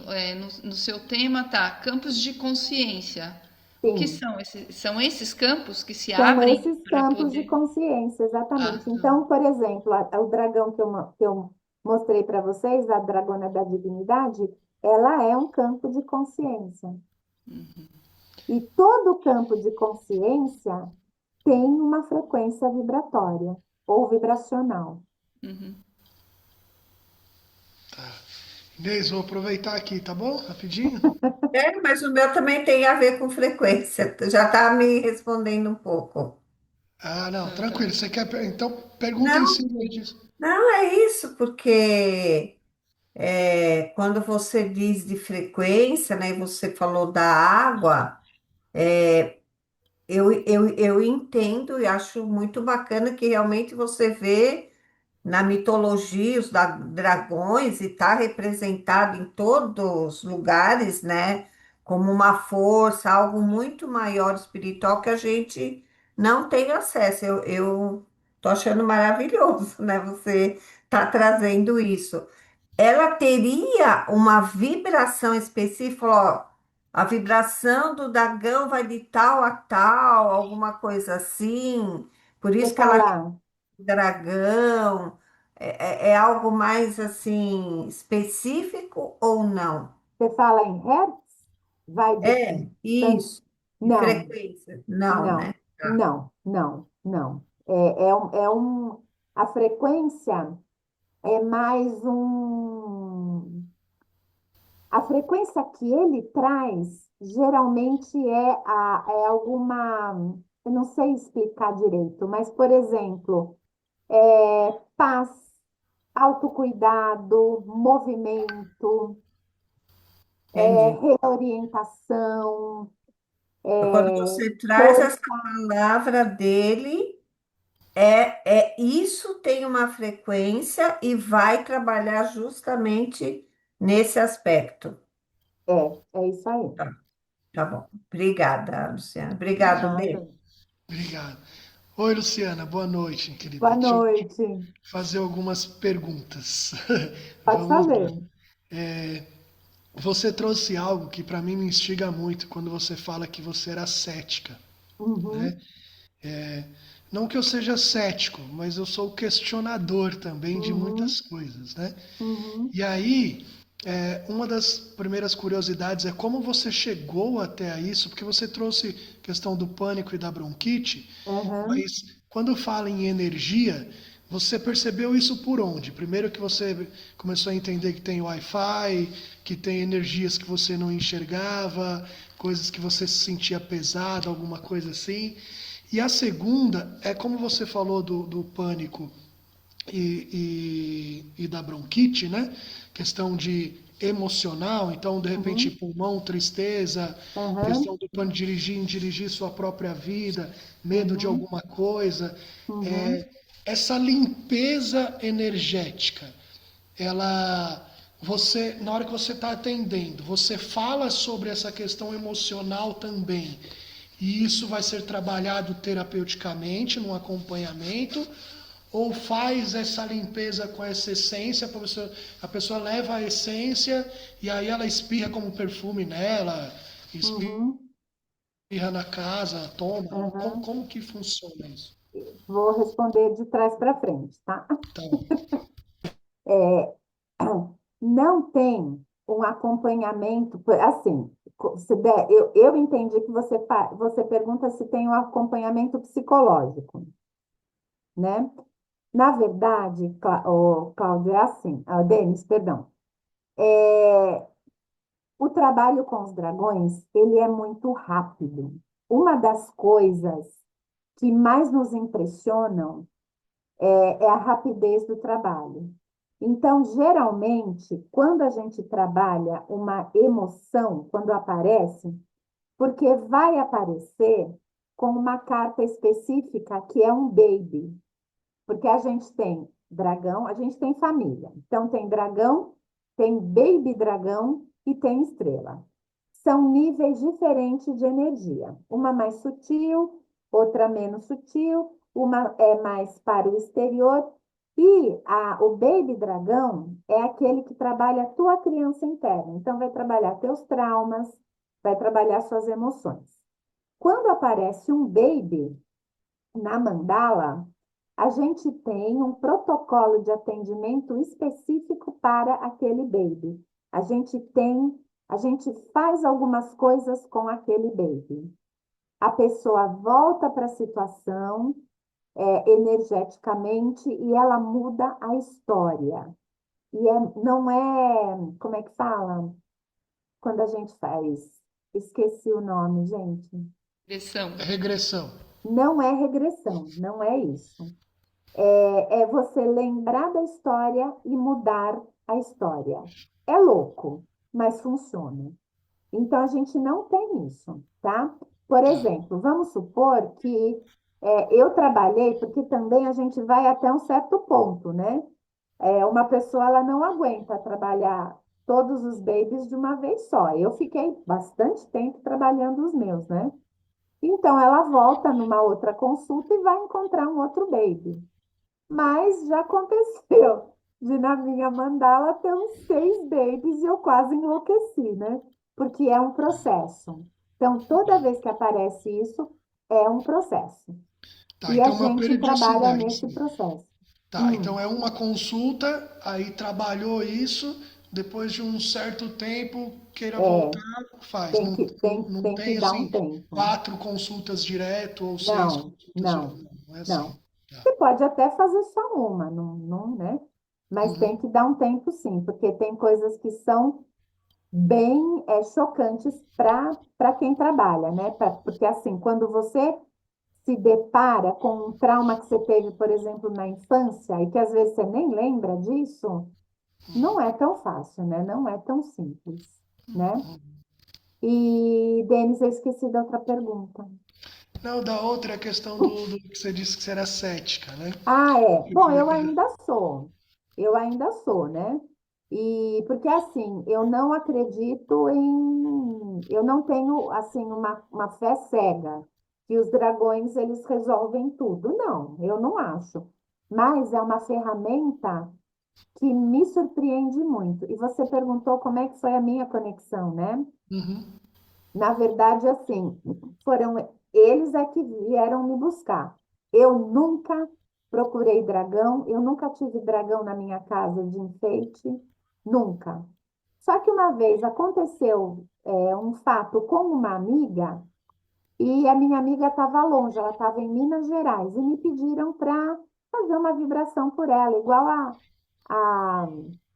Speaker 7: no seu tema tá campos de consciência. O que
Speaker 2: Sim.
Speaker 7: são esses? São esses campos que se
Speaker 2: São
Speaker 7: abrem
Speaker 2: esses
Speaker 7: para
Speaker 2: campos de
Speaker 7: poder.
Speaker 2: consciência,
Speaker 7: Ah,
Speaker 2: exatamente.
Speaker 7: tá.
Speaker 2: Então, por exemplo, o dragão que eu mostrei para vocês, a dragona da divinidade, ela é um campo de consciência. E todo campo de consciência tem uma frequência vibratória ou vibracional.
Speaker 7: Uhum.
Speaker 9: Inês, vou aproveitar aqui, tá bom? Rapidinho.
Speaker 5: Mas o meu também tem a ver com frequência. Já está me respondendo um pouco.
Speaker 9: Ah, não,
Speaker 7: Ah, tá.
Speaker 9: tranquilo. Você quer. Então, pergunta em
Speaker 5: Não,
Speaker 9: cima disso.
Speaker 5: não é isso, porque quando você diz de frequência, né, e você falou da água, eu entendo e acho muito bacana que realmente você vê na mitologia os dragões e está representado em todos os lugares, né? Como uma força, algo muito maior espiritual que a gente não tem acesso. Eu tô achando maravilhoso, né? Você tá trazendo isso. Ela teria uma vibração específica, ó, a vibração do dragão vai de tal a tal, alguma coisa assim. Por
Speaker 2: Você
Speaker 5: isso que ela
Speaker 2: fala,
Speaker 5: dragão, é algo mais assim específico ou não?
Speaker 2: você fala em hertz? Vai de tanto.
Speaker 5: Isso, de
Speaker 2: Não,
Speaker 5: frequência. Não,
Speaker 2: não,
Speaker 5: né? Tá.
Speaker 2: não, não, não. A frequência é mais um. A frequência que ele traz geralmente é alguma. Eu não sei explicar direito, mas, por exemplo, paz, autocuidado, movimento,
Speaker 5: Entendi.
Speaker 2: reorientação,
Speaker 5: Quando você traz essa
Speaker 2: força.
Speaker 5: palavra dele, isso tem uma frequência e vai trabalhar justamente nesse aspecto.
Speaker 2: É isso aí.
Speaker 5: Tá, tá bom. Obrigada, Luciana. Obrigado,
Speaker 2: Nada.
Speaker 5: Dê.
Speaker 9: Obrigado. Oi, Luciana, boa noite, querida.
Speaker 2: Boa
Speaker 9: Deixa eu te
Speaker 2: noite.
Speaker 9: fazer algumas perguntas.
Speaker 2: Pode
Speaker 9: Vamos lá.
Speaker 2: fazer.
Speaker 9: Você trouxe algo que para mim me instiga muito quando você fala que você era cética, né?
Speaker 2: Uhum,
Speaker 9: Não que eu seja cético, mas eu sou questionador também de
Speaker 2: uhum,
Speaker 9: muitas coisas, né?
Speaker 2: uhum.
Speaker 9: E aí, Uma das primeiras curiosidades é como você chegou até a isso, porque você trouxe questão do pânico e da bronquite,
Speaker 2: Aham.
Speaker 9: mas quando fala em energia, você percebeu isso por onde? Primeiro que você começou a entender que tem Wi-Fi, que tem energias que você não enxergava, coisas que você se sentia pesado, alguma coisa assim. E a segunda é como você falou do pânico e da bronquite, né? Questão de emocional, então de repente
Speaker 2: Uhum.
Speaker 9: pulmão, tristeza,
Speaker 2: Aham.
Speaker 9: questão do plano de dirigir sua própria vida, medo de
Speaker 2: Uhum.
Speaker 9: alguma coisa,
Speaker 2: Uhum.
Speaker 9: é, essa limpeza energética, ela você na hora que você está atendendo, você fala sobre essa questão emocional também. E isso vai ser trabalhado terapeuticamente, no acompanhamento, ou faz essa limpeza com essa essência, a pessoa leva a essência e aí ela espirra como perfume nela, espirra
Speaker 2: Uhum.
Speaker 9: na casa, toma. Como,
Speaker 2: Aham.
Speaker 9: como que funciona isso?
Speaker 2: Vou responder de trás para frente, tá?
Speaker 9: Tá bom.
Speaker 2: É, não tem um acompanhamento, assim, se der, eu entendi que você pergunta se tem um acompanhamento psicológico, né? Na verdade, Cláudio, é assim, Denis, perdão. O trabalho com os dragões, ele é muito rápido. Uma das coisas que mais nos impressionam é a rapidez do trabalho. Então, geralmente, quando a gente trabalha uma emoção, quando aparece, porque vai aparecer com uma carta específica que é um baby, porque a gente tem dragão, a gente tem família. Então, tem dragão, tem baby dragão e tem estrela. São níveis diferentes de energia. Uma mais sutil, outra menos sutil, uma é mais para o exterior. E o baby dragão é aquele que trabalha a tua criança interna. Então, vai trabalhar teus traumas, vai trabalhar suas emoções. Quando aparece um baby na mandala, a gente tem um protocolo de atendimento específico para aquele baby. A gente faz algumas coisas com aquele baby. A pessoa volta para a situação, energeticamente, e ela muda a história. Não é, como é que fala? Quando a gente faz, esqueci o nome, gente.
Speaker 7: Direção.
Speaker 9: Regressão.
Speaker 2: Não é regressão, não é isso. É você lembrar da história e mudar a história. É louco, mas funciona. Então, a gente não tem isso, tá? Por
Speaker 9: Tá.
Speaker 2: exemplo, vamos supor que eu trabalhei, porque também a gente vai até um certo ponto, né? Uma pessoa, ela não aguenta trabalhar todos os babies de uma vez só. Eu fiquei bastante tempo trabalhando os meus, né? Então, ela volta numa outra consulta e vai encontrar um outro baby. Mas já aconteceu de na minha mandala ter uns 6 babies e eu quase enlouqueci, né? Porque é um processo. Então, toda vez que aparece isso, é um processo.
Speaker 9: Tá,
Speaker 2: E a
Speaker 9: então uma
Speaker 2: gente trabalha
Speaker 9: periodicidade.
Speaker 2: nesse processo.
Speaker 9: Tá, então
Speaker 2: Hum,
Speaker 9: é uma consulta, aí trabalhou isso, depois de um certo tempo queira voltar,
Speaker 2: é,
Speaker 9: faz.
Speaker 2: tem
Speaker 9: Não,
Speaker 2: que,
Speaker 9: não,
Speaker 2: tem,
Speaker 9: não
Speaker 2: tem que
Speaker 9: tem
Speaker 2: dar um
Speaker 9: assim
Speaker 2: tempo.
Speaker 9: 4 consultas direto ou 6 consultas direto.
Speaker 2: Não,
Speaker 9: Não é assim.
Speaker 2: não.
Speaker 9: Tá.
Speaker 2: Você pode até fazer só uma, não, não, né? Mas
Speaker 9: Uhum.
Speaker 2: tem que dar um tempo, sim, porque tem coisas que são bem chocantes para quem trabalha, né? Porque assim, quando você se depara com um trauma que você teve, por exemplo, na infância, e que às vezes você nem lembra disso, não é tão fácil, né? Não é tão simples, né? E, Denis, eu esqueci da outra pergunta.
Speaker 9: Não, da outra é a questão do que você disse que você era cética, né?
Speaker 2: Ah, é.
Speaker 9: Eu
Speaker 2: Bom,
Speaker 9: falei
Speaker 2: eu
Speaker 9: pra-
Speaker 2: ainda sou. Eu ainda sou, né? E porque assim, eu não acredito em, eu não tenho assim uma fé cega que os dragões eles resolvem tudo. Não, eu não acho. Mas é uma ferramenta que me surpreende muito. E você perguntou como é que foi a minha conexão, né?
Speaker 9: Uhum.
Speaker 2: Na verdade, assim, foram eles é que vieram me buscar. Eu nunca procurei dragão, eu nunca tive dragão na minha casa de enfeite, nunca. Só que uma vez aconteceu um fato com uma amiga e a minha amiga estava longe, ela estava em Minas Gerais e me pediram para fazer uma vibração por ela, igual a,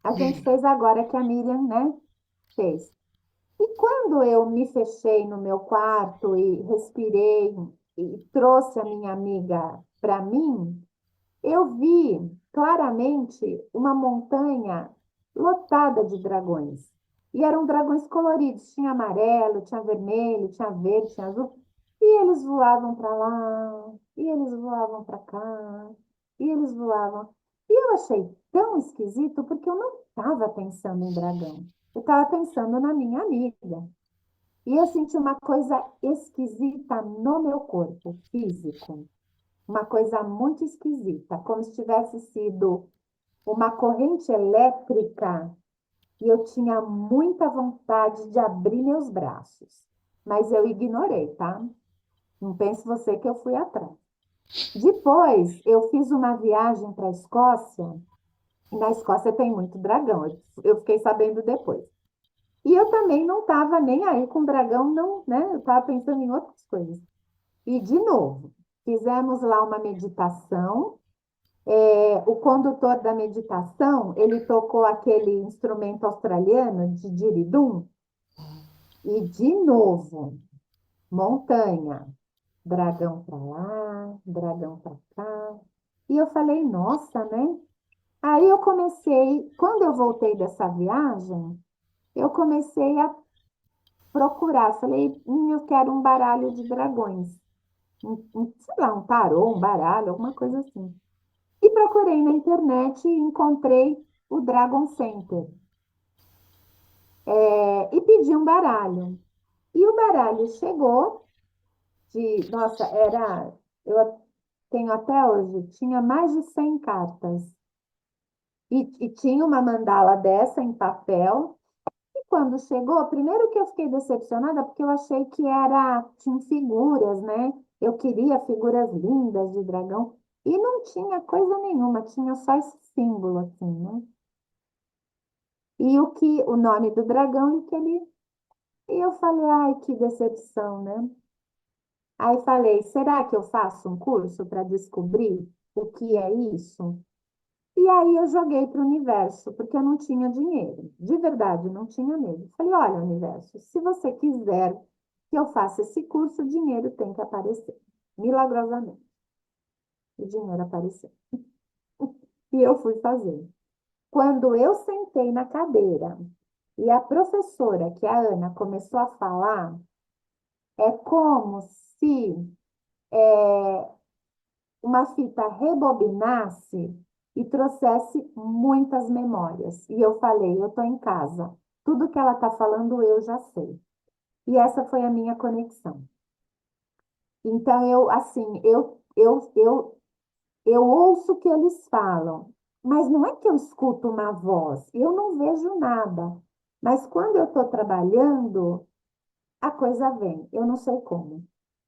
Speaker 2: a gente
Speaker 9: Miriam.
Speaker 2: fez agora que a Miriam, né, fez. E quando eu me fechei no meu quarto e respirei e trouxe a minha amiga para mim, eu vi claramente uma montanha lotada de dragões. E eram dragões coloridos, tinha amarelo, tinha vermelho, tinha verde, tinha azul. E eles voavam para lá, e eles voavam para cá, e eles voavam. E eu achei tão esquisito porque eu não estava pensando em dragão. Eu estava pensando na minha amiga. E eu senti uma coisa esquisita no meu corpo físico, uma coisa muito esquisita, como se tivesse sido uma corrente elétrica e eu tinha muita vontade de abrir meus braços. Mas eu ignorei, tá? Não pense você que eu fui atrás. Depois, eu fiz uma viagem para a Escócia, e na Escócia tem muito dragão, eu fiquei sabendo depois. E eu também não estava nem aí com dragão, não, né? Eu estava pensando em outras coisas. E, de novo, fizemos lá uma meditação. O condutor da meditação, ele tocou aquele instrumento australiano de diridum, e, de novo, montanha, dragão para lá, dragão para cá. E eu falei, nossa, né? Aí eu comecei, quando eu voltei dessa viagem, eu comecei a procurar. Falei, eu quero um baralho de dragões. Sei lá, um tarô, um baralho, alguma coisa assim. E procurei na internet e encontrei o Dragon Center. E pedi um baralho. E o baralho chegou nossa, eu tenho até hoje, tinha mais de 100 cartas. E tinha uma mandala dessa em papel. E quando chegou, primeiro que eu fiquei decepcionada, porque eu achei que tinha figuras, né? Eu queria figuras lindas de dragão. E não tinha coisa nenhuma, tinha só esse símbolo, assim, né? E o nome do dragão e que ele. E eu falei, ai, que decepção, né? Aí falei, será que eu faço um curso para descobrir o que é isso? E aí eu joguei para o universo, porque eu não tinha dinheiro. De verdade, não tinha mesmo. Falei, olha, universo, se você quiser que eu faça esse curso, o dinheiro tem que aparecer. Milagrosamente, o dinheiro apareceu. E eu fui fazer. Quando eu sentei na cadeira e a professora, que é a Ana, começou a falar, é como se uma fita rebobinasse e trouxesse muitas memórias. E eu falei, eu estou em casa. Tudo que ela está falando eu já sei. E essa foi a minha conexão. Então, eu ouço o que eles falam, mas não é que eu escuto uma voz, eu não vejo nada. Mas quando eu estou trabalhando, a coisa vem, eu não sei como.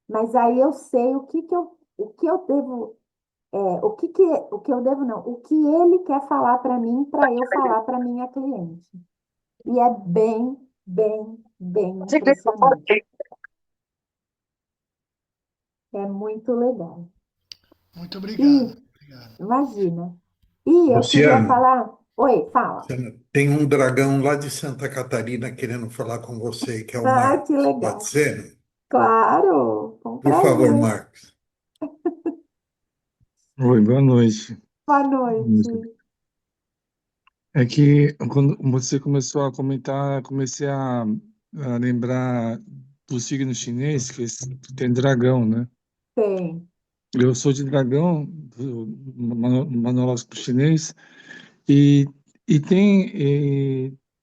Speaker 2: Mas aí eu sei o que eu devo, o que eu devo não, o que ele quer falar para mim, para eu falar para minha cliente. E é bem, bem, bem impressionante. É muito legal.
Speaker 9: Muito
Speaker 2: E,
Speaker 9: obrigado. Obrigado.
Speaker 2: imagina. E eu queria
Speaker 1: Luciano,
Speaker 2: falar. Oi, fala.
Speaker 1: tem um dragão lá de Santa Catarina querendo falar com você, que é o
Speaker 2: Ah, que
Speaker 1: Marcos. Pode
Speaker 2: legal.
Speaker 1: ser?
Speaker 2: Claro, com
Speaker 1: Por favor,
Speaker 2: prazer.
Speaker 1: Marcos.
Speaker 10: Oi, boa noite.
Speaker 2: Boa noite.
Speaker 10: É que quando você começou a comentar, comecei a lembrar do signo chinês, tem dragão, né?
Speaker 2: Tem.
Speaker 10: Eu sou de dragão, do manológico chinês, e,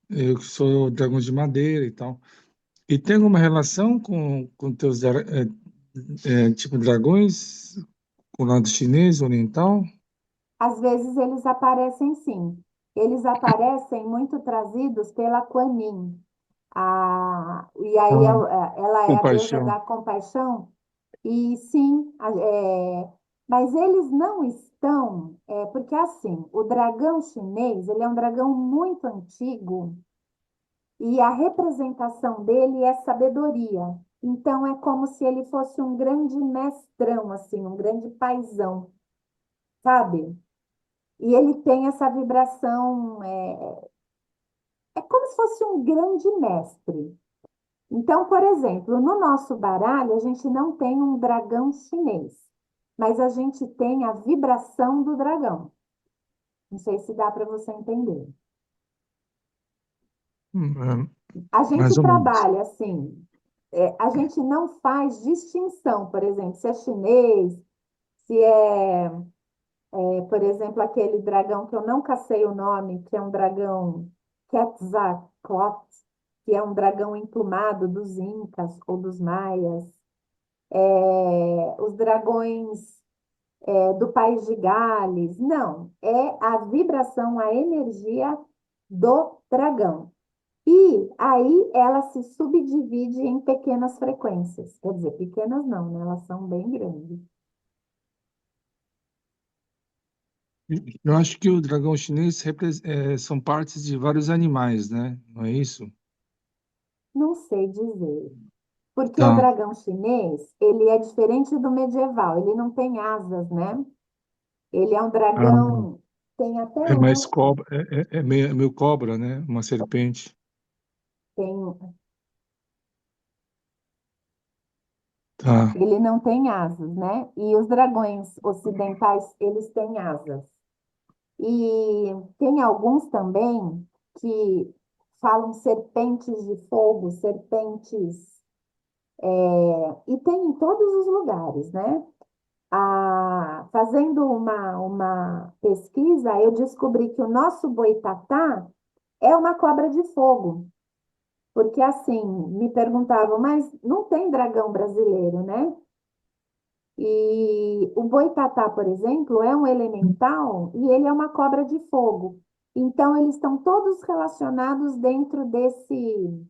Speaker 10: eu sou dragão de madeira e tal. E tem alguma relação com teus tipo dragões, com o lado chinês, oriental?
Speaker 2: Às vezes eles aparecem sim. Eles aparecem muito trazidos pela Kuan Yin. E aí
Speaker 10: Ah,
Speaker 2: ela é a deusa
Speaker 10: compaixão.
Speaker 2: da compaixão. E sim, mas eles não estão, porque assim, o dragão chinês, ele é um dragão muito antigo, E a representação dele é sabedoria. Então é como se ele fosse um grande mestrão, assim, um grande paizão, sabe? E ele tem essa vibração, é como se fosse um grande mestre. Então, por exemplo, no nosso baralho, a gente não tem um dragão chinês, mas a gente tem a vibração do dragão. Não sei se dá para você entender.
Speaker 10: Hum,
Speaker 2: A gente
Speaker 10: mais ou menos.
Speaker 2: trabalha assim, a gente não faz distinção, por exemplo, se é chinês, se por exemplo, aquele dragão que eu não cacei o nome, que é um dragão Quetzalcoatl, que é um dragão emplumado dos Incas ou dos Maias, os dragões do País de Gales. Não, é a vibração, a energia do dragão. E aí ela se subdivide em pequenas frequências. Quer dizer, pequenas não, né? Elas são bem grandes.
Speaker 10: Eu acho que o dragão chinês são partes de vários animais, né? Não é isso?
Speaker 2: Não sei dizer. Porque o
Speaker 10: Tá.
Speaker 2: dragão chinês, ele é diferente do medieval, ele não tem asas, né? Ele é um
Speaker 10: Ah,
Speaker 2: dragão, tem até
Speaker 10: é mais
Speaker 2: um,
Speaker 10: cobra, é meio cobra, né? Uma serpente.
Speaker 2: tem,
Speaker 10: Tá.
Speaker 2: ele não tem asas, né? E os dragões ocidentais, eles têm asas. E tem alguns também que falam serpentes de fogo, serpentes, e tem em todos os lugares, né? Fazendo uma pesquisa, eu descobri que o nosso boitatá é uma cobra de fogo. Porque assim, me perguntavam, mas não tem dragão brasileiro, né? E o boitatá, por exemplo, é um elemental e ele é uma cobra de fogo. Então, eles estão todos relacionados dentro desse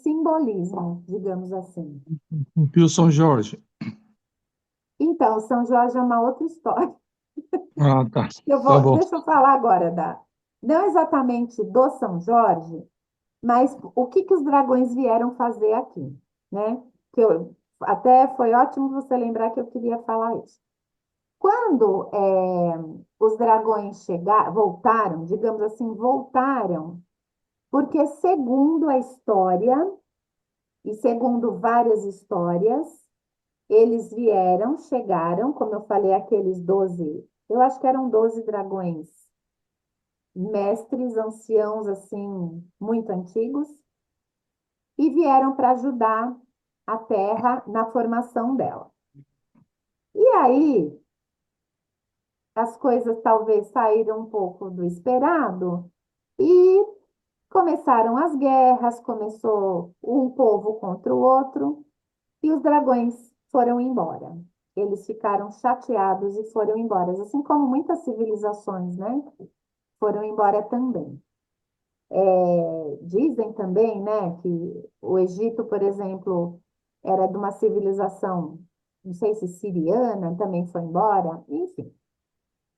Speaker 2: simbolismo, digamos assim.
Speaker 10: O Pio São Jorge.
Speaker 2: Então, São Jorge é uma outra história.
Speaker 10: Ah, tá. Tá bom.
Speaker 2: Deixa eu falar agora não exatamente do São Jorge, mas o que que os dragões vieram fazer aqui, né? Até foi ótimo você lembrar que eu queria falar isso. Quando os dragões voltaram, digamos assim, voltaram, porque segundo a história e segundo várias histórias, eles chegaram, como eu falei, aqueles 12, eu acho que eram 12 dragões, mestres, anciãos, assim, muito antigos, e vieram para ajudar a Terra na formação dela. E aí, as coisas talvez saíram um pouco do esperado e começaram as guerras, começou um povo contra o outro e os dragões foram embora. Eles ficaram chateados e foram embora, assim como muitas civilizações, né? Foram embora também. Dizem também, né, que o Egito, por exemplo, era de uma civilização, não sei se siriana, também foi embora, enfim,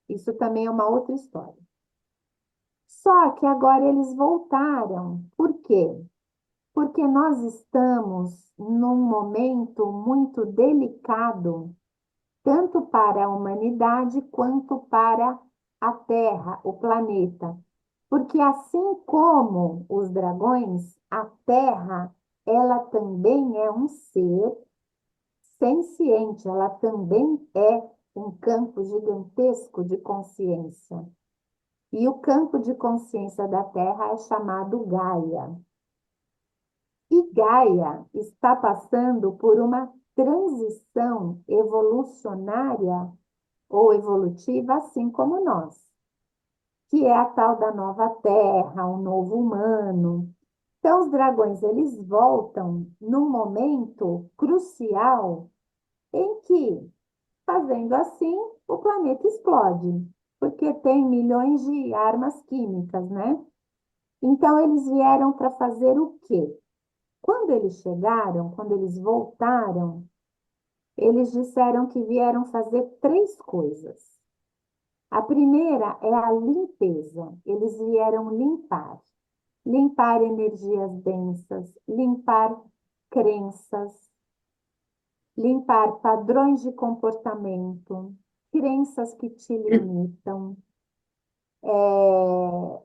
Speaker 2: isso também é uma outra história. Só que agora eles voltaram. Por quê? Porque nós estamos num momento muito delicado, tanto para a humanidade quanto para a Terra, o planeta. Porque assim como os dragões, a Terra, ela também é um ser senciente, ela também é um campo gigantesco de consciência. E o campo de consciência da Terra é chamado Gaia. E Gaia está passando por uma transição evolucionária ou evolutiva, assim como nós, que é a tal da nova Terra, o novo humano. Então, os dragões, eles voltam num momento crucial em que, fazendo assim, o planeta explode, porque tem milhões de armas químicas, né? Então, eles vieram para fazer o quê? Quando eles chegaram, quando eles voltaram, eles disseram que vieram fazer três coisas. A primeira é a limpeza. Eles vieram limpar. limpar energias densas, limpar crenças, limpar padrões de comportamento, crenças que te limitam,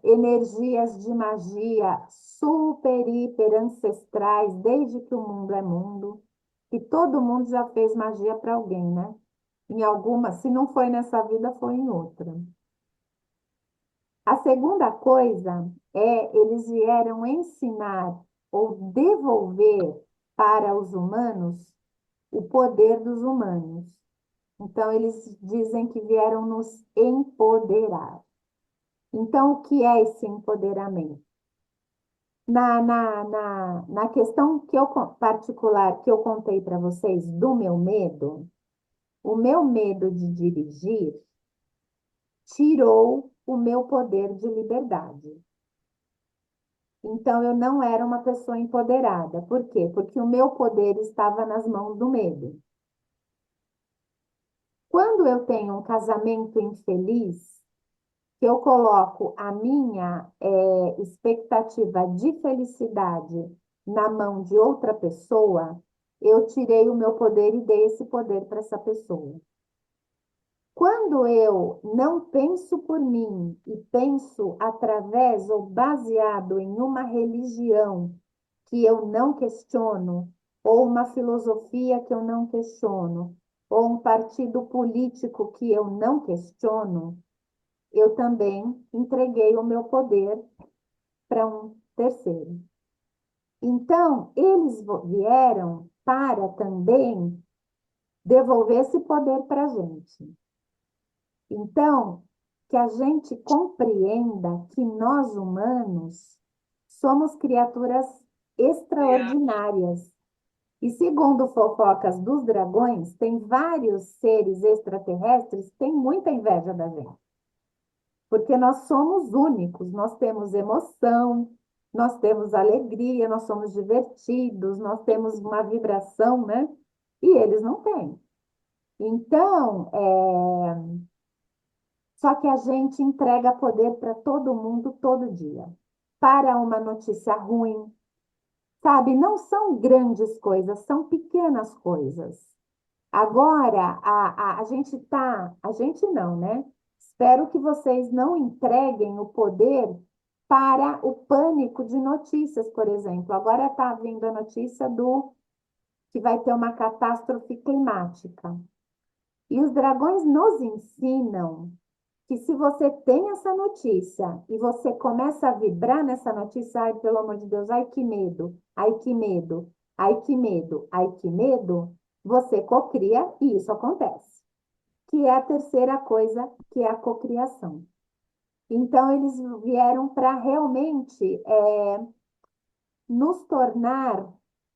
Speaker 2: energias de magia super, hiper ancestrais, desde que o mundo é mundo, que todo mundo já fez magia para alguém, né? Em alguma, se não foi nessa vida, foi em outra. A segunda coisa eles vieram ensinar ou devolver para os humanos o poder dos humanos. Então, eles dizem que vieram nos empoderar. Então, o que é esse empoderamento? Na questão particular que eu contei para vocês do meu medo, o meu medo de dirigir tirou o meu poder de liberdade. Então, eu não era uma pessoa empoderada. Por quê? Porque o meu poder estava nas mãos do medo. Quando eu tenho um casamento infeliz, que eu coloco a minha expectativa de felicidade na mão de outra pessoa, eu tirei o meu poder e dei esse poder para essa pessoa. Quando eu não penso por mim e penso através ou baseado em uma religião que eu não questiono, ou uma filosofia que eu não questiono, ou um partido político que eu não questiono, eu também entreguei o meu poder para um terceiro. Então, eles vieram para também devolver esse poder para a gente. Então, que a gente compreenda que nós humanos somos criaturas extraordinárias. E segundo fofocas dos dragões, tem vários seres extraterrestres que têm muita inveja da gente. Porque nós somos únicos, nós temos emoção, nós temos alegria, nós somos divertidos, nós temos uma vibração, né? E eles não têm. Então, só que a gente entrega poder para todo mundo todo dia. Para uma notícia ruim, sabe? Não são grandes coisas, são pequenas coisas. Agora, a gente não, né? Espero que vocês não entreguem o poder para o pânico de notícias, por exemplo. Agora está vindo a notícia que vai ter uma catástrofe climática. E os dragões nos ensinam que se você tem essa notícia e você começa a vibrar nessa notícia, ai, pelo amor de Deus, ai que medo, ai que medo, ai que medo, ai que medo, você cocria e isso acontece. Que é a terceira coisa, que é a cocriação. Então, eles vieram para realmente nos tornar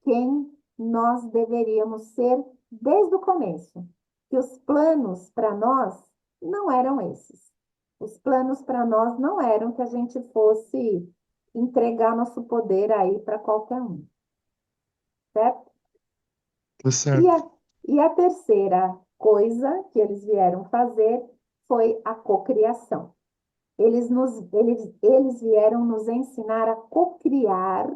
Speaker 2: quem nós deveríamos ser desde o começo. Que os planos para nós não eram esses. Os planos para nós não eram que a gente fosse entregar nosso poder aí para qualquer um, certo?
Speaker 10: Tá
Speaker 2: E
Speaker 10: certo.
Speaker 2: a terceira coisa que eles vieram fazer foi a cocriação. Eles vieram nos ensinar a cocriar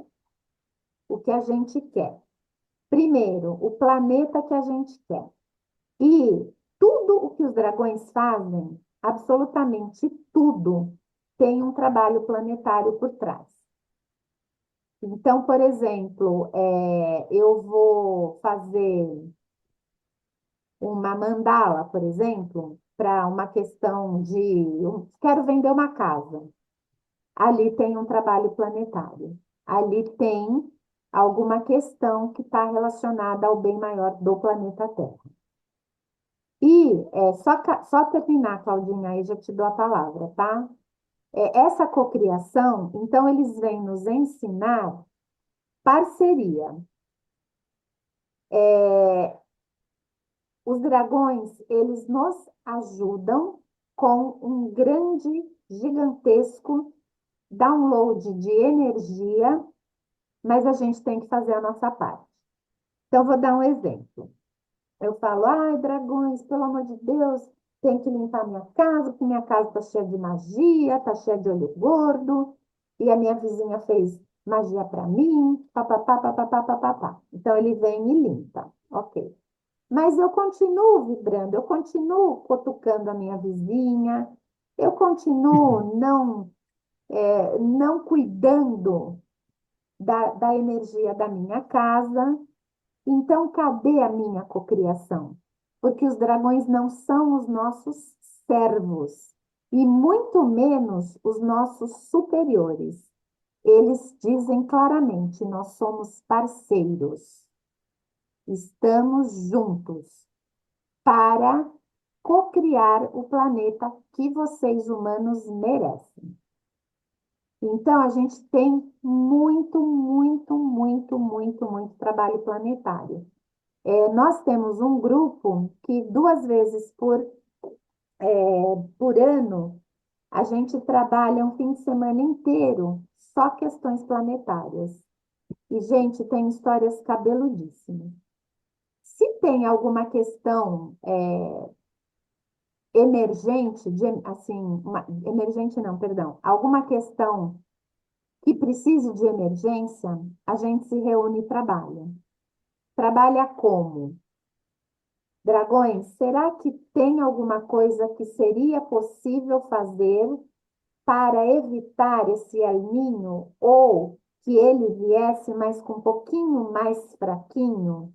Speaker 2: o que a gente quer. Primeiro, o planeta que a gente quer. E tudo o que os dragões fazem, absolutamente tudo, tem um trabalho planetário por trás. Então, por exemplo, eu vou fazer uma mandala, por exemplo, para uma questão quero vender uma casa. Ali tem um trabalho planetário. Ali tem alguma questão que está relacionada ao bem maior do planeta Terra. E só terminar, Claudinha, aí já te dou a palavra, tá? Essa cocriação, então, eles vêm nos ensinar parceria. Os dragões, eles nos ajudam com um grande, gigantesco download de energia, mas a gente tem que fazer a nossa parte. Então, vou dar um exemplo. Eu falo, ai, dragões, pelo amor de Deus, tem que limpar minha casa, porque minha casa está cheia de magia, está cheia de olho gordo. e a minha vizinha fez magia para mim, papapá, papapá, papapá. Então ele vem e limpa, ok. Mas eu continuo vibrando, eu continuo cutucando a minha vizinha, eu continuo não cuidando da energia da minha casa. Então, cadê a minha cocriação? Porque os dragões não são os nossos servos, e muito menos os nossos superiores. Eles dizem claramente: nós somos parceiros, estamos juntos para cocriar o planeta que vocês humanos merecem. Então, a gente tem muito, muito, muito, muito, muito trabalho planetário. Nós temos um grupo que 2 vezes por ano a gente trabalha um fim de semana inteiro só questões planetárias. E, gente, tem histórias cabeludíssimas. Se tem alguma questão emergente, assim, emergente não, perdão, alguma questão que precise de emergência, a gente se reúne e trabalha. Trabalha como? Dragões, será que tem alguma coisa que seria possível fazer para evitar esse El Niño ou que ele viesse, mas com um pouquinho mais fraquinho?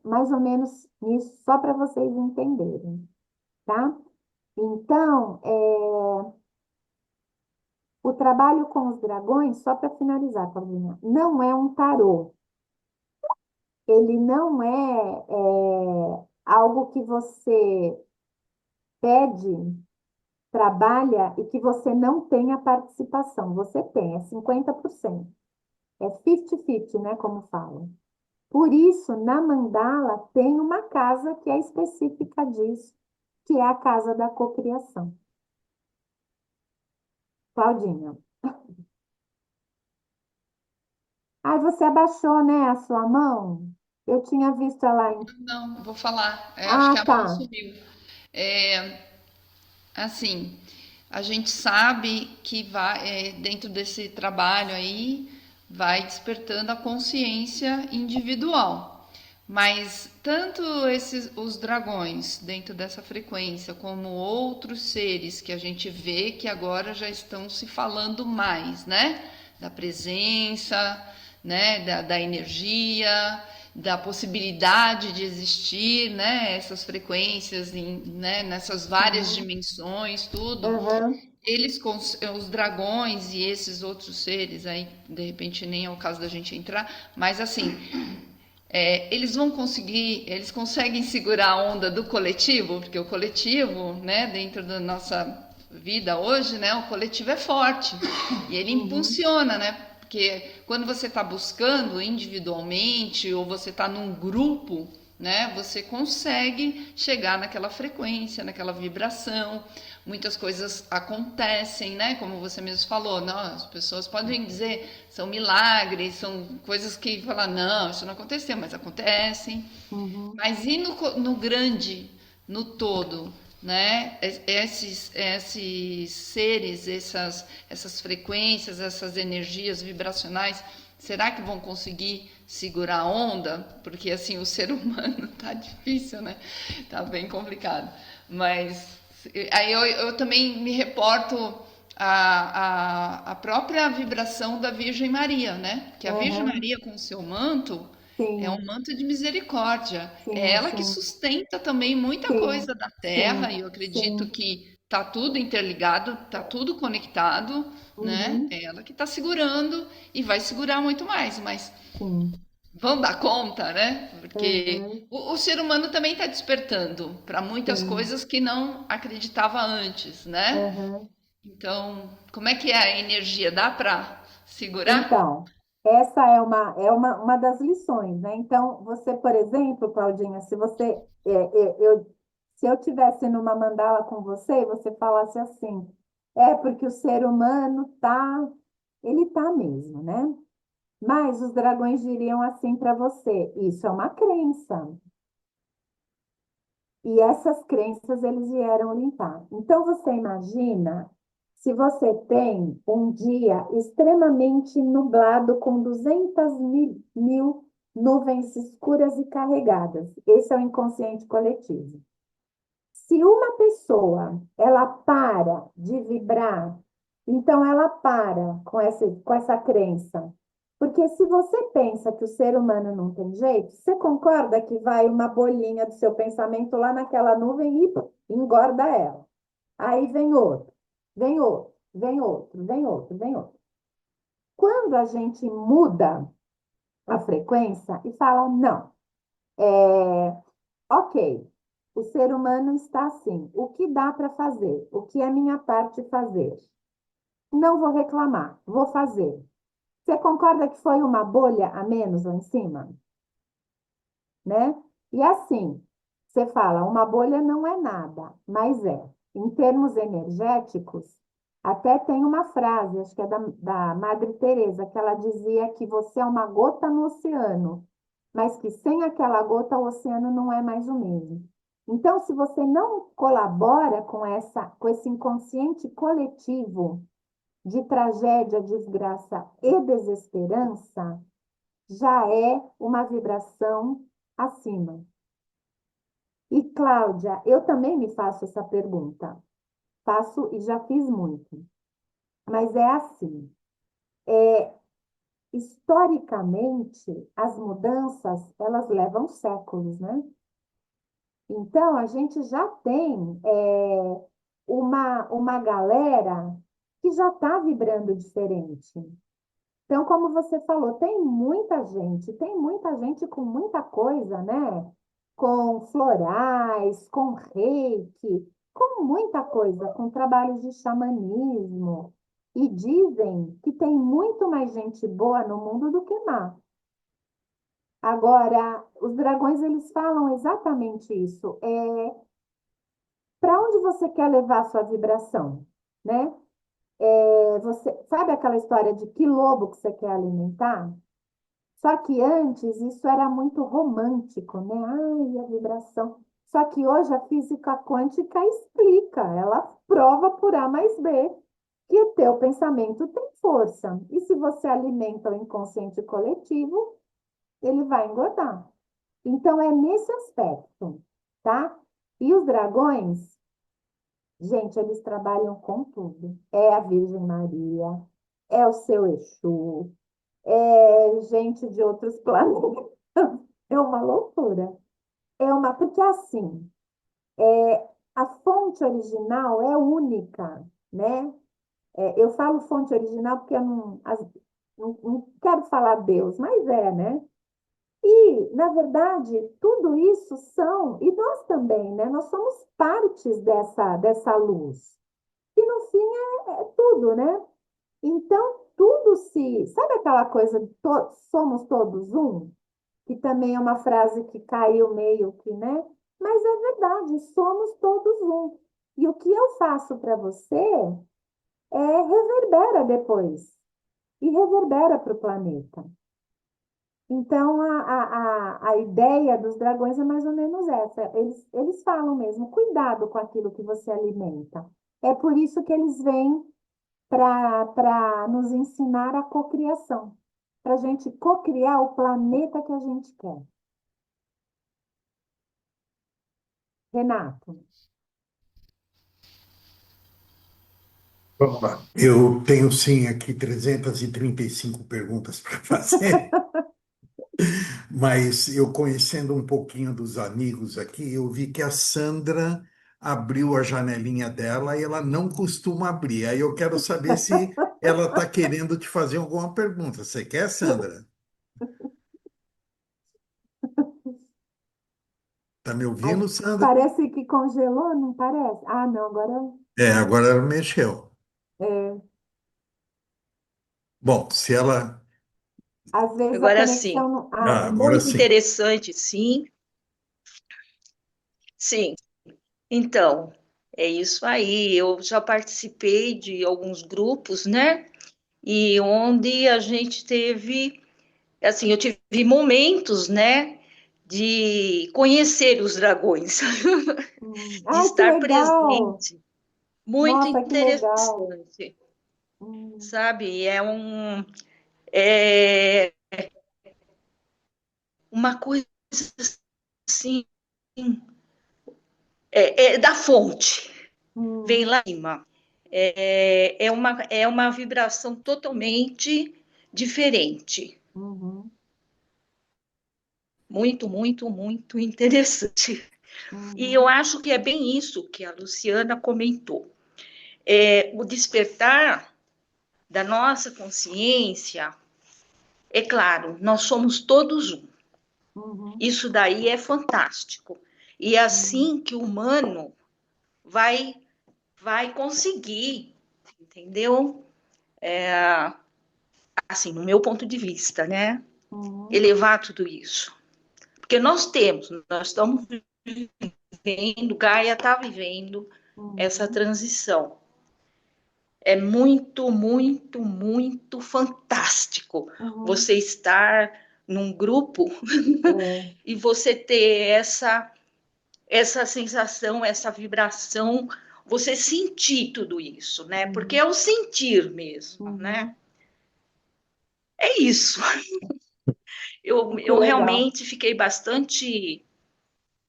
Speaker 2: Mais ou menos nisso, só para vocês entenderem, tá? Então, o trabalho com os dragões, só para finalizar, Paulinha, não é um tarô. Ele não é algo que você pede, trabalha e que você não tenha participação. Você tem, é 50%. É 50-50, né, como falam. Por isso, na mandala tem uma casa que é específica disso, que é a casa da cocriação. Claudinha. Ai, você abaixou, né, a sua mão? Eu tinha visto ela em...
Speaker 7: Não, vou falar. Acho que
Speaker 2: Ah,
Speaker 7: a mão
Speaker 2: tá.
Speaker 7: sumiu. É, assim, a gente sabe que vai, dentro desse trabalho aí, vai despertando a consciência individual. Mas tanto os dragões dentro dessa frequência, como outros seres que a gente vê que agora já estão se falando mais, né? Da presença, né? Da energia, da possibilidade de existir, né? Essas frequências, né? Nessas várias dimensões, tudo.
Speaker 2: Uhum.
Speaker 7: Os dragões e esses outros seres, aí de repente nem é o caso da gente entrar, mas assim, eles conseguem segurar a onda do coletivo, porque o coletivo, né, dentro da nossa vida hoje, né, o coletivo é forte e ele impulsiona, né? Porque quando você está buscando individualmente ou você está num grupo, né, você consegue chegar naquela frequência, naquela vibração. Muitas coisas acontecem, né? Como você mesmo falou, não, as pessoas podem dizer são milagres, são coisas que falam, não, isso não aconteceu, mas acontecem.
Speaker 2: Uhum.
Speaker 7: Mas e no grande, no todo, né? Esses seres, essas frequências, essas energias vibracionais, será que vão conseguir segurar a onda? Porque assim, o ser humano tá difícil, né? Tá bem complicado. Mas aí eu também me reporto a própria vibração da Virgem Maria, né? Que a Virgem
Speaker 2: Uhum.
Speaker 7: Maria com o seu manto é um
Speaker 2: Sim,
Speaker 7: manto de misericórdia. É
Speaker 2: sim,
Speaker 7: ela que
Speaker 2: sim,
Speaker 7: sustenta também muita
Speaker 2: sim,
Speaker 7: coisa da terra,
Speaker 2: sim,
Speaker 7: e eu acredito
Speaker 2: sim.
Speaker 7: que tá tudo interligado, tá tudo conectado, né?
Speaker 2: Uhum.
Speaker 7: É ela que está segurando e vai segurar muito mais, mas
Speaker 2: Sim.
Speaker 7: vão dar conta, né? Porque
Speaker 2: Uhum.
Speaker 7: o ser humano também está despertando para muitas
Speaker 2: Sim.
Speaker 7: coisas que não acreditava antes, né?
Speaker 2: Uhum.
Speaker 7: Então, como é que é a energia? Dá para segurar?
Speaker 2: Então, essa é uma das lições, né? Então, você, por exemplo, Claudinha, se eu tivesse numa mandala com você e você falasse assim, porque o ser humano ele tá mesmo, né? Mas os dragões diriam assim para você, isso é uma crença. E essas crenças eles vieram limpar. Então, você imagina Se você tem um dia extremamente nublado com 200 mil nuvens escuras e carregadas, esse é o inconsciente coletivo. Se uma pessoa ela para de vibrar, então ela para com essa crença. Porque se você pensa que o ser humano não tem jeito, você concorda que vai uma bolinha do seu pensamento lá naquela nuvem e engorda ela. Aí vem outro, vem outro, vem outro, vem outro, vem outro. Quando a gente muda a frequência e fala, não, ok, o ser humano está assim, o que dá para fazer? O que é minha parte fazer? Não vou reclamar, vou fazer. Você concorda que foi uma bolha a menos lá em cima? Né? E assim, você fala, uma bolha não é nada, mas é. Em termos energéticos, até tem uma frase, acho que é da Madre Teresa, que ela dizia que você é uma gota no oceano, mas que sem aquela gota o oceano não é mais o mesmo. Então, se você não colabora com esse inconsciente coletivo de tragédia, desgraça e desesperança, já é uma vibração acima. E, Cláudia, eu também me faço essa pergunta. Faço e já fiz muito. Mas é assim, historicamente, as mudanças, elas levam séculos, né? Então, a gente já tem uma galera que já está vibrando diferente. Então, como você falou, tem muita gente com muita coisa, né? Com florais, com reiki, com muita coisa, com trabalhos de xamanismo. E dizem que tem muito mais gente boa no mundo do que má. Agora, os dragões, eles falam exatamente isso. Para onde você quer levar a sua vibração, né? Você sabe aquela história de que lobo que você quer alimentar? Só que antes isso era muito romântico, né? Ai, a vibração. Só que hoje a física quântica explica, ela prova por A mais B que o teu pensamento tem força. E se você alimenta o inconsciente coletivo, ele vai engordar. Então é nesse aspecto, tá? E os dragões, gente, eles trabalham com tudo. É a Virgem Maria, é o seu Exu, é gente de outros planetas. É uma loucura. Porque assim, a fonte original é única, né? Eu falo fonte original porque eu não quero falar Deus, mas né? E, na verdade, tudo isso e nós também, né? Nós somos partes dessa luz. E no fim é tudo, né? Então, sabe aquela coisa de somos todos um? Que também é uma frase que caiu meio que, né? Mas é verdade, somos todos um. E o que eu faço para você reverbera depois. E reverbera para o planeta. Então, a ideia dos dragões é mais ou menos essa. Eles falam mesmo, cuidado com aquilo que você alimenta. É por isso que eles vêm para nos ensinar a cocriação, para a gente cocriar o planeta que a gente quer. Renato.
Speaker 1: Vamos lá. Eu tenho sim aqui 335 perguntas para fazer, mas eu conhecendo um pouquinho dos amigos aqui, eu vi que a Sandra abriu a janelinha dela e ela não costuma abrir. Aí eu quero saber se ela está querendo te fazer alguma pergunta. Você quer, Sandra? Tá me ouvindo, Sandra?
Speaker 2: Parece que congelou, não parece? Ah, não, agora.
Speaker 1: Agora ela mexeu.
Speaker 2: É,
Speaker 1: Bom, se ela.
Speaker 2: às vezes a
Speaker 11: Agora sim,
Speaker 2: conexão não. Ah,
Speaker 1: Agora
Speaker 11: muito
Speaker 1: sim.
Speaker 11: interessante, sim. Sim, então, é isso aí. Eu já participei de alguns grupos, né? E onde a gente teve, assim, eu tive momentos, né, de conhecer os dragões, de
Speaker 2: Ai, que
Speaker 11: estar
Speaker 2: legal!
Speaker 11: presente. muito
Speaker 2: Nossa, que legal.
Speaker 11: interessante,
Speaker 2: Hum,
Speaker 11: sabe? É uma coisa assim, é da fonte, vem
Speaker 2: hum,
Speaker 11: lá em cima. É uma vibração totalmente diferente.
Speaker 2: uhum,
Speaker 11: Muito, muito, muito interessante. E eu
Speaker 2: uhum,
Speaker 11: acho que é bem isso que a Luciana comentou. O despertar da nossa consciência, é claro, nós somos todos um.
Speaker 2: uhum,
Speaker 11: Isso daí é fantástico. E é
Speaker 2: uhum,
Speaker 11: assim que o humano vai, vai conseguir, entendeu? Assim, no meu ponto de vista, né?
Speaker 2: uhum,
Speaker 11: Elevar tudo isso. Porque nós estamos vivendo, Gaia está vivendo essa
Speaker 2: uhum,
Speaker 11: transição. É muito, muito, muito fantástico
Speaker 2: uhum.
Speaker 11: você estar num grupo
Speaker 2: É,
Speaker 11: e você ter essa sensação, essa vibração, você sentir tudo isso, né? Porque
Speaker 2: uhum,
Speaker 11: é o sentir mesmo, né?
Speaker 2: uhum.
Speaker 11: É isso.
Speaker 2: Que
Speaker 11: Eu
Speaker 2: legal.
Speaker 11: realmente fiquei bastante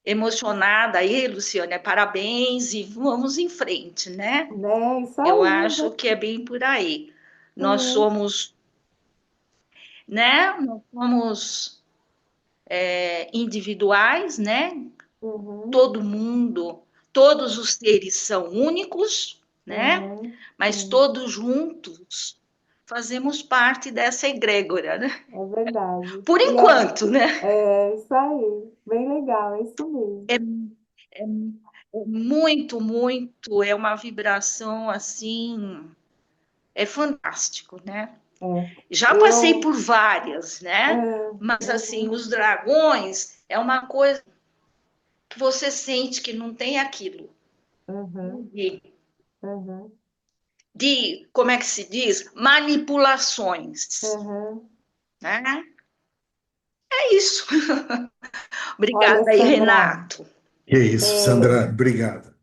Speaker 11: emocionada aí, Luciana. Parabéns e vamos em frente, né?
Speaker 2: É isso
Speaker 11: Eu
Speaker 2: aí,
Speaker 11: acho que é bem por aí. Nós
Speaker 2: é.
Speaker 11: somos, né? Nós somos individuais, né?
Speaker 2: Uhum,
Speaker 11: Todo mundo, todos os seres são únicos, né?
Speaker 2: uhum,
Speaker 11: Mas
Speaker 2: sim,
Speaker 11: todos juntos fazemos parte dessa egrégora, né?
Speaker 2: é verdade.
Speaker 11: Por
Speaker 2: E é,
Speaker 11: enquanto, né?
Speaker 2: é isso aí. Bem legal, é isso
Speaker 11: É,
Speaker 2: mesmo.
Speaker 11: é muito, muito, é uma vibração assim, é fantástico, né?
Speaker 2: É.
Speaker 11: Já passei
Speaker 2: Eu.
Speaker 11: por várias, né? Mas assim,
Speaker 2: Uhum,
Speaker 11: os dragões é uma coisa que você sente que não tem aquilo
Speaker 2: uhum,
Speaker 11: de,
Speaker 2: uhum,
Speaker 11: como é que se diz? Manipulações,
Speaker 2: uhum.
Speaker 11: né? É isso.
Speaker 2: Olha,
Speaker 11: Obrigada aí,
Speaker 2: Sandra,
Speaker 11: Renato.
Speaker 1: Que isso,
Speaker 2: é,
Speaker 1: Sandra, obrigado.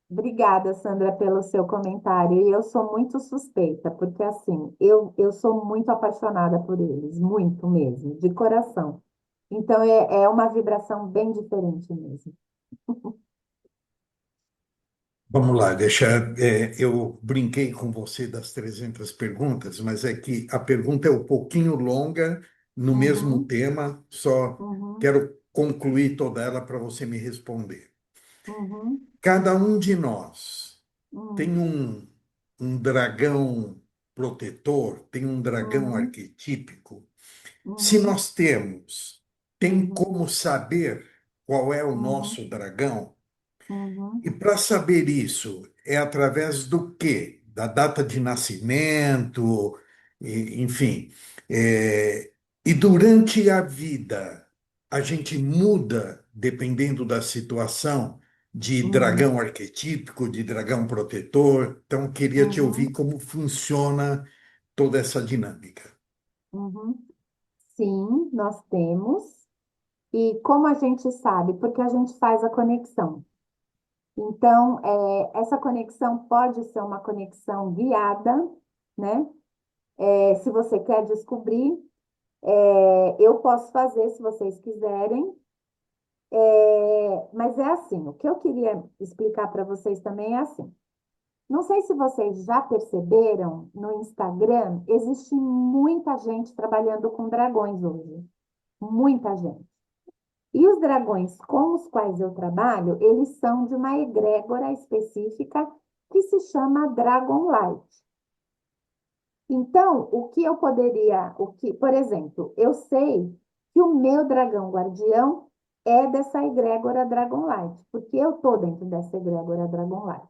Speaker 2: obrigada, Sandra, pelo seu comentário. E eu sou muito suspeita, porque assim, eu sou muito apaixonada por eles, muito mesmo, de coração. Então é uma vibração bem diferente mesmo.
Speaker 1: Vamos lá, eu brinquei com você das 300 perguntas, mas é que a pergunta é um pouquinho longa, no mesmo
Speaker 2: Uhum,
Speaker 1: tema, só
Speaker 2: uhum,
Speaker 1: quero concluir toda ela para você me responder.
Speaker 2: uhum,
Speaker 1: Cada um de nós tem
Speaker 2: uhum,
Speaker 1: um dragão protetor, tem um dragão
Speaker 2: uhum,
Speaker 1: arquetípico. Se
Speaker 2: uhum,
Speaker 1: nós temos, tem
Speaker 2: uhum,
Speaker 1: como saber qual é o
Speaker 2: uhum,
Speaker 1: nosso dragão?
Speaker 2: uhum,
Speaker 1: E para saber isso, é através do quê? Da data de nascimento, enfim. É, e durante a vida, a gente muda, dependendo da situação, de
Speaker 2: uhum,
Speaker 1: dragão arquetípico, de dragão protetor. Então, queria te ouvir
Speaker 2: uhum,
Speaker 1: como funciona toda essa dinâmica.
Speaker 2: uhum. Sim, nós temos. E como a gente sabe? Porque a gente faz a conexão. Então, essa conexão pode ser uma conexão guiada, né? Se você quer descobrir, eu posso fazer se vocês quiserem. Mas é assim, o que eu queria explicar para vocês também é assim. Não sei se vocês já perceberam, no Instagram, existe muita gente trabalhando com dragões hoje. Muita gente. E os dragões com os quais eu trabalho, eles são de uma egrégora específica que se chama Dragon Light. Então, o que eu poderia, por exemplo, eu sei que o meu dragão guardião é dessa egrégora Dragon Light, porque eu estou dentro dessa egrégora Dragon Light.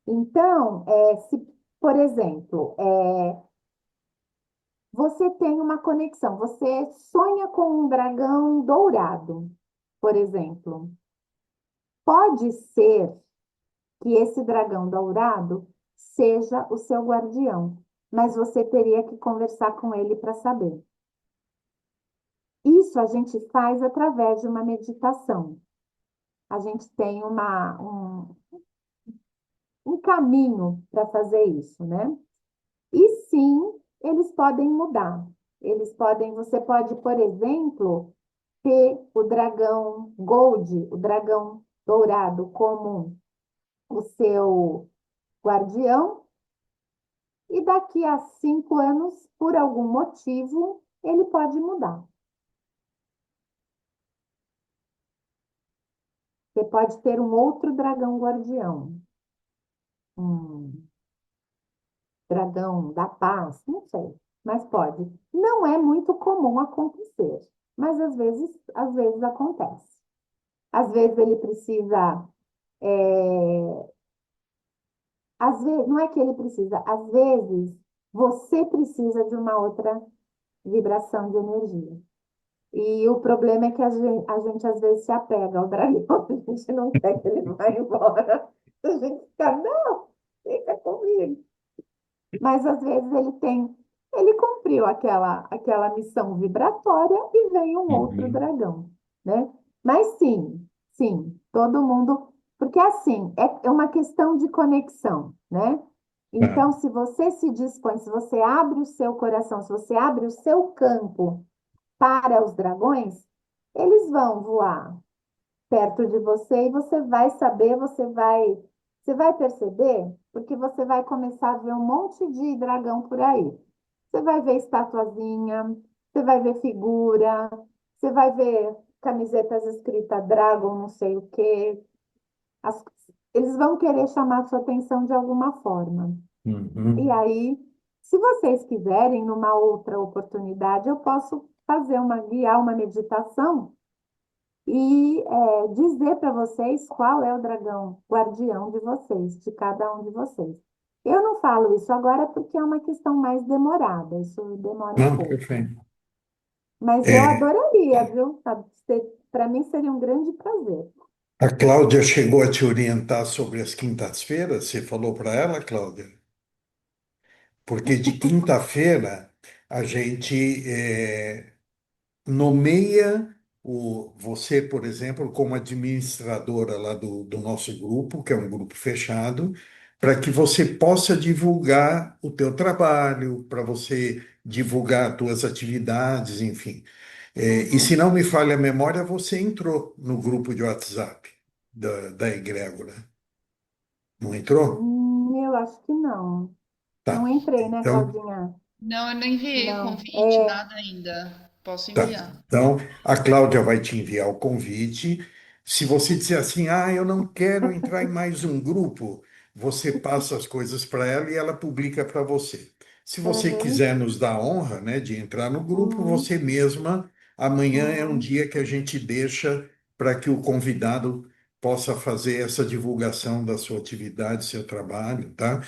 Speaker 2: Então, se, por exemplo, você tem uma conexão, você sonha com um dragão dourado, por exemplo. Pode ser que esse dragão dourado seja o seu guardião, mas você teria que conversar com ele para saber. Isso a gente faz através de uma meditação. A gente tem um caminho para fazer isso, né? E sim, eles podem mudar. Você pode, por exemplo, ter o dragão Gold, o dragão dourado, como o seu guardião, e daqui a 5 anos, por algum motivo, ele pode mudar. Você pode ter um outro dragão guardião, um dragão da paz, não sei, mas pode. Não é muito comum acontecer, mas às vezes acontece. Às vezes ele precisa, às vezes, não é que ele precisa, às vezes você precisa de uma outra vibração de energia. E o problema é que a gente às vezes se apega ao dragão, a gente não quer que ele vá embora. A gente fica, não, fica comigo. Mas às vezes ele cumpriu aquela missão vibratória e vem um outro
Speaker 1: Uhum.
Speaker 2: dragão, né? Mas sim, todo mundo, porque assim, é uma questão de conexão, né?
Speaker 1: Tá.
Speaker 2: Então, se você se dispõe, se você abre o seu coração, se você abre o seu campo para os dragões, eles vão voar perto de você e você vai saber, você vai perceber, porque você vai começar a ver um monte de dragão por aí. Você vai ver estatuazinha, você vai ver figura, você vai ver camisetas escritas Dragon, não sei o quê. As- Eles vão querer chamar a sua atenção de alguma forma. E
Speaker 1: Uhum.
Speaker 2: aí, se vocês quiserem, numa outra oportunidade, eu posso guiar uma meditação e dizer para vocês qual é o dragão guardião de vocês, de cada um de vocês. Eu não falo isso agora porque é uma questão mais demorada, isso demora um
Speaker 1: Não,
Speaker 2: pouco.
Speaker 1: perfeito.
Speaker 2: Mas eu
Speaker 1: É,
Speaker 2: adoraria, viu? Para mim seria um grande prazer.
Speaker 1: a Cláudia chegou a te orientar sobre as quintas-feiras? Você falou para ela, Cláudia? Porque de quinta-feira a gente nomeia você, por exemplo, como administradora lá do nosso grupo, que é um grupo fechado, para que você possa divulgar o teu trabalho, para você divulgar as tuas atividades, enfim. E se
Speaker 2: Uhum.
Speaker 1: não me falha a memória, você entrou no grupo de WhatsApp da Egrégora, não entrou?
Speaker 2: Eu acho que não. Não
Speaker 1: Tá.
Speaker 2: entrei, né,
Speaker 1: Então,
Speaker 2: Claudinha?
Speaker 7: Não, eu não enviei
Speaker 2: Não.
Speaker 7: convite, nada ainda. Posso
Speaker 1: tá.
Speaker 7: enviar.
Speaker 1: Então, a Cláudia vai te enviar o convite. Se você disser assim, eu não quero entrar em mais um grupo, você passa as coisas para ela e ela publica para você. Se você
Speaker 2: Uhum,
Speaker 1: quiser nos dar a honra, né, de entrar no grupo,
Speaker 2: uhum,
Speaker 1: você mesma, amanhã é um
Speaker 2: uhum,
Speaker 1: dia que a gente deixa para que o convidado possa fazer essa divulgação da sua atividade, seu trabalho, tá?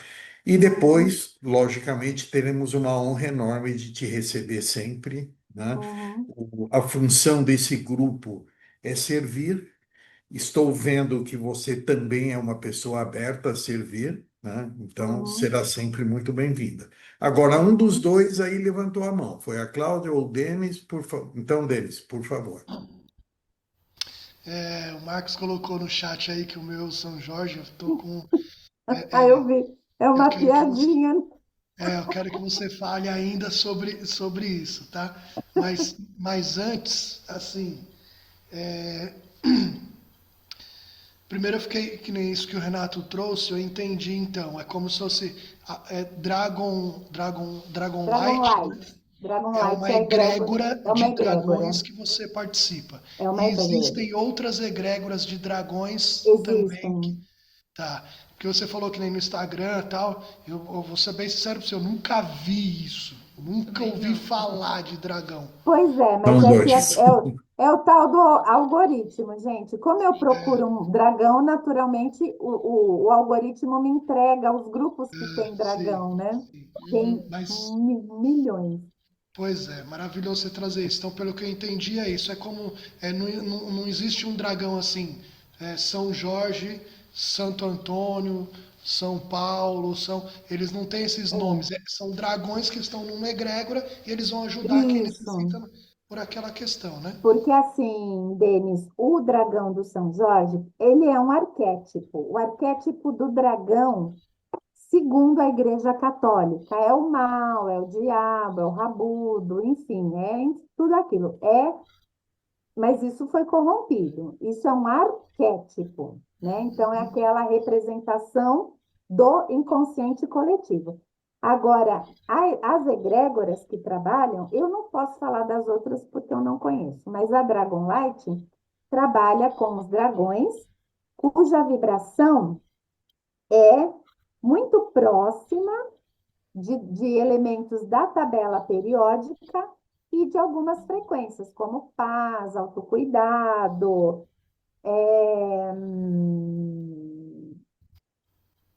Speaker 1: E
Speaker 2: uhum,
Speaker 1: depois, logicamente, teremos uma honra enorme de te receber sempre, né?
Speaker 2: uhum,
Speaker 1: A função desse grupo é servir. Estou vendo que você também é uma pessoa aberta a servir, né? Então
Speaker 2: uhum,
Speaker 1: será sempre muito bem-vinda. Agora, um dos
Speaker 2: uhum.
Speaker 1: dois aí levantou a mão. Foi a Cláudia ou o Denis? Então, Denis, por favor.
Speaker 9: O Marcos colocou no chat aí que o meu São Jorge, eu tô com.
Speaker 2: Ah,
Speaker 9: é,
Speaker 2: eu
Speaker 9: é,
Speaker 2: vi. É
Speaker 9: eu
Speaker 2: uma
Speaker 9: quero que você,
Speaker 2: piadinha.
Speaker 9: eu quero que você fale ainda sobre isso, tá? Mas antes, assim, primeiro eu fiquei que nem isso que o Renato trouxe, eu entendi então. É como se fosse Dragon
Speaker 2: Dragon
Speaker 9: Light, né?
Speaker 2: Light. Dragon
Speaker 9: É
Speaker 2: Light
Speaker 9: uma
Speaker 2: é egrégora.
Speaker 9: egrégora
Speaker 2: É uma
Speaker 9: de
Speaker 2: egrégora.
Speaker 9: dragões que você participa.
Speaker 2: É uma
Speaker 9: E
Speaker 2: egrégora.
Speaker 9: existem outras egrégoras de dragões também.
Speaker 2: Existem.
Speaker 9: Tá. Porque você falou que nem no Instagram e tal. Eu vou ser bem sincero pra você, eu nunca vi isso. Nunca
Speaker 7: Também
Speaker 9: ouvi
Speaker 7: não.
Speaker 9: falar de dragão.
Speaker 2: Pois é, mas
Speaker 1: São
Speaker 2: é que
Speaker 1: dois.
Speaker 2: é o tal do algoritmo, gente. Como eu procuro um dragão, naturalmente o algoritmo me entrega os grupos que tem
Speaker 9: Sim,
Speaker 2: dragão, né?
Speaker 9: sim.
Speaker 2: Tem
Speaker 9: Mas,
Speaker 2: milhões.
Speaker 9: pois é, maravilhoso você trazer isso. Então, pelo que eu entendi, é isso. É como. Não existe um dragão assim. São Jorge, Santo Antônio, São Paulo, eles não têm esses
Speaker 2: É,
Speaker 9: nomes. São dragões que estão numa egrégora e eles vão ajudar quem
Speaker 2: isso.
Speaker 9: necessita. por aquela questão, né?
Speaker 2: Porque assim, Denis, o dragão do São Jorge, ele é um arquétipo. O arquétipo do dragão, segundo a Igreja Católica, é o mal, é o diabo, é o rabudo, enfim, é tudo aquilo. Mas isso foi corrompido. Isso é um arquétipo, né? Então, é aquela representação do inconsciente coletivo. Agora, as egrégoras que trabalham, eu não posso falar das outras porque eu não conheço, mas a Dragon Light trabalha com os dragões, cuja vibração é muito próxima de elementos da tabela periódica e de algumas frequências, como paz, autocuidado,